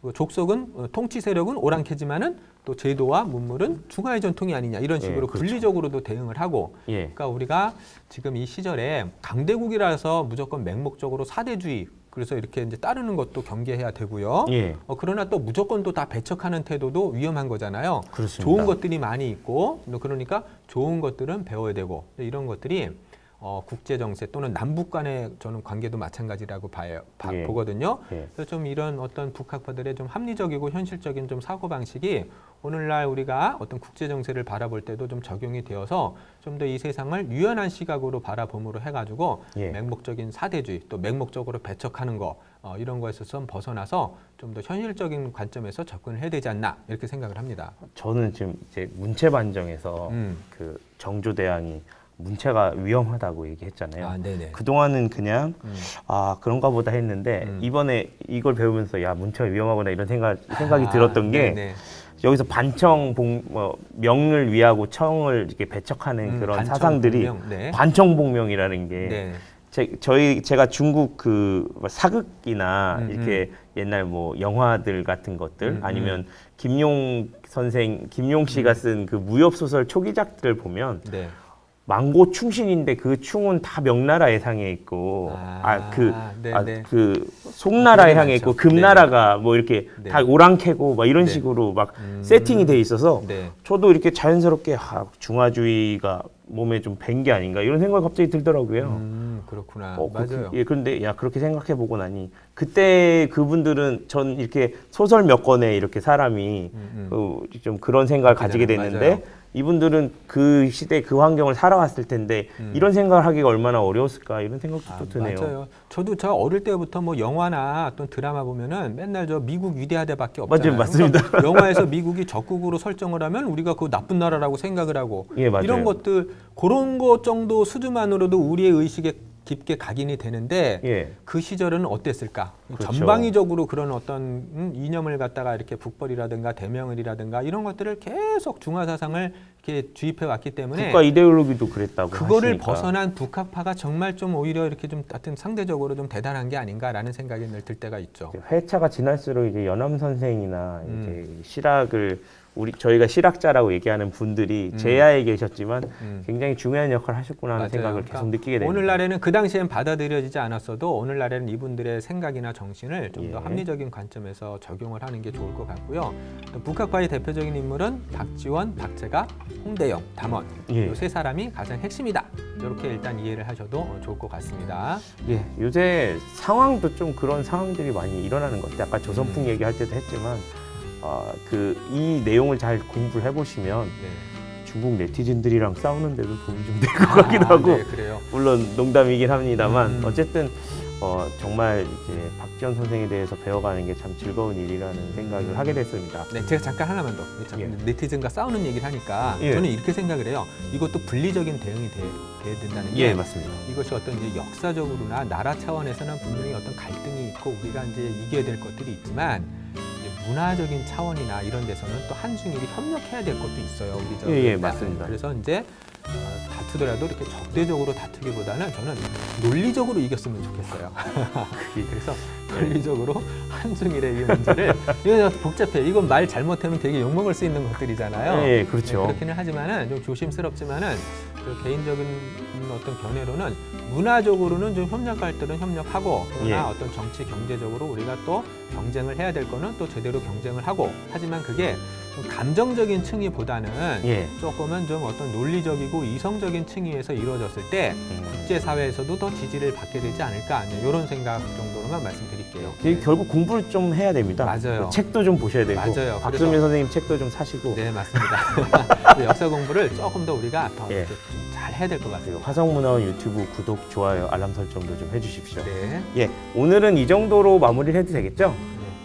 그 족속은 통치 세력은 오랑캐지만은 또 제도와 문물은 중화의 전통이 아니냐 이런 식으로 예, 그렇죠. 분리적으로도 대응을 하고 예. 그러니까 우리가 지금 이 시절에 강대국이라서 무조건 맹목적으로 사대주의 그래서 이렇게 이제 따르는 것도 경계해야 되고요. 예. 그러나 또 무조건 또 다 배척하는 태도도 위험한 거잖아요. 그렇습니다. 좋은 것들이 많이 있고 그러니까 좋은 것들은 배워야 되고 이런 것들이 국제 정세 또는 남북 간의 저는 관계도 마찬가지라고 예. 보거든요. 예. 그래서 좀 이런 어떤 북학파들의 좀 합리적이고 현실적인 좀 사고 방식이 오늘날 우리가 어떤 국제 정세를 바라볼 때도 좀 적용이 되어서 좀 더 이 세상을 유연한 시각으로 바라봄으로 해가지고 예. 맹목적인 사대주의 또 맹목적으로 배척하는 거 이런 거에서 좀 벗어나서 좀 더 현실적인 관점에서 접근을 해야 되지 않나 이렇게 생각을 합니다. 저는 지금 이제 문체 반정에서 그 정조대왕이 문체가 위험하다고 얘기했잖아요. 아, 네네. 그동안은 그냥 그런가 보다 했는데 이번에 이걸 배우면서 야 문체가 위험하구나 이런 생각이 들었던 게 네네. 여기서 명을 위하고 청을 이렇게 배척하는 그런 사상들이 반청복명, 네. 반청복명이라는 게 네. 제가 중국 그 사극이나 이렇게 옛날 뭐 영화들 같은 것들 아니면 김용 씨가 쓴 그 무협 소설 초기작들을 보면 네. 망고 충신인데 그 충은 다 명나라에 향해 있고 그 송나라에 향해 있고 금나라가 뭐 이렇게 네. 다 오랑캐고 막 이런 네. 식으로 막 세팅이 돼 있어서 네. 저도 이렇게 자연스럽게 중화주의가 몸에 좀 밴 게 아닌가 이런 생각이 갑자기 들더라고요. 그렇구나. 맞아요. 맞아요. 예, 그런데 그렇게 생각해 보고 나니 그때 그분들은 전 이렇게 소설 몇 권에 이렇게 사람이 좀 그런 생각을 가지게 됐는데 맞아요. 이분들은 그 시대 그 환경을 살아왔을 텐데 이런 생각을 하기가 얼마나 어려웠을까 이런 생각도 또 드네요. 맞아요. 저도 저 어릴 때부터 뭐 영화나 어떤 드라마 보면은 맨날 저 미국 위대하대밖에 없잖아요. 맞아요, 맞습니다. 그러니까 영화에서 미국이 적국으로 설정을 하면 우리가 그 나쁜 나라라고 생각을 하고 예, 맞아요. 이런 것들 그런 것 정도 수준만으로도 우리의 의식에 깊게 각인이 되는데 예. 그 시절은 어땠을까? 그렇죠. 전방위적으로 그런 어떤 이념을 갖다가 이렇게 북벌이라든가 대명을이라든가 이런 것들을 계속 중화 사상을 이렇게 주입해 왔기 때문에 국가 이데올로기도 그랬다고 그거를 하시니까. 벗어난 북학파가 정말 좀 오히려 이렇게 좀 하여튼 상대적으로 좀 대단한 게 아닌가라는 생각이 늘 들 때가 있죠. 회차가 지날수록 이제 연암 선생이나 이제 실학을 저희가 실학자라고 얘기하는 분들이 제야에 계셨지만 굉장히 중요한 역할을 하셨구나 하는 맞아요. 생각을 그러니까 계속 느끼게 됩니다. 오늘날에는 그 당시엔 받아들여지지 않았어도 오늘날에는 이분들의 생각이나 정신을 좀 더 예. 합리적인 관점에서 적용을 하는 게 좋을 것 같고요. 또 북학파의 대표적인 인물은 박지원, 박재각, 홍대영, 담원 예. 이 세 사람이 가장 핵심이다. 이렇게 일단 이해를 하셔도 좋을 것 같습니다. 예, 요새 상황도 좀 그런 상황들이 많이 일어나는 것 같아요. 아까 조선풍 얘기할 때도 했지만 이 내용을 잘 공부를 해보시면 네. 중국 네티즌들이랑 싸우는데도 도움이 좀 될 것 같기도 하고 네, 그래요. 물론 농담이긴 합니다만 어쨌든 정말 이제 박지원 선생에 대해서 배워가는 게 참 즐거운 일이라는 생각을 하게 됐습니다. 네, 제가 잠깐 하나만 더. 참 예. 네티즌과 싸우는 얘기를 하니까 예. 저는 이렇게 생각을 해요. 이것도 분리적인 대응이 돼야 된다는 게 예, 맞습니다. 이것이 어떤 이제 역사적으로나 나라 차원에서는 분명히 어떤 갈등이 있고 우리가 이제 이겨야 될 것들이 있지만 이제 문화적인 차원이나 이런 데서는 또 한중일이 협력해야 될 것도 있어요. 우리 예, 맞습니다. 그래서 이제 다투더라도 이렇게 적대적으로 다투기보다는 저는 논리적으로 이겼으면 좋겠어요. 그래서 논리적으로 한중일의 이 문제를 이거 복잡해. 이건 말 잘못하면 되게 욕먹을 수 있는 것들이잖아요. 예, 그렇죠. 네, 그렇기는 하지만은 좀 조심스럽지만은 그 개인적인 어떤 견해로는 문화적으로는 좀 협력할 때는 협력하고 그러나 예. 어떤 정치 경제적으로 우리가 또 경쟁을 해야 될 거는 또 제대로 경쟁을 하고 하지만 그게 좀 감정적인 층위보다는 예. 조금은 좀 어떤 논리적이고 이성적인 층위에서 이루어졌을 때 국제사회에서도 더 지지를 받게 되지 않을까 이런 생각 정도로만 말씀드릴게요. 결국 공부를 좀 해야 됩니다. 맞아요. 책도 좀 보셔야 되고 맞아요. 박수민 선생님 책도 좀 사시고 네, 맞습니다. 역사 공부를 조금 더 우리가 더 예. 잘 해야 될 것 그리고 같습니다. 화성문화원 유튜브 구독, 좋아요, 알람 설정도 좀 해주십시오. 네. 예, 오늘은 이 정도로 마무리를 해도 되겠죠?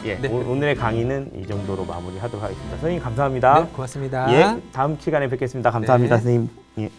예, 네. 오늘의 강의는 이 정도로 마무리하도록 하겠습니다. 선생님 감사합니다. 네, 고맙습니다. 예, 다음 시간에 뵙겠습니다. 감사합니다, 네. 선생님. 예.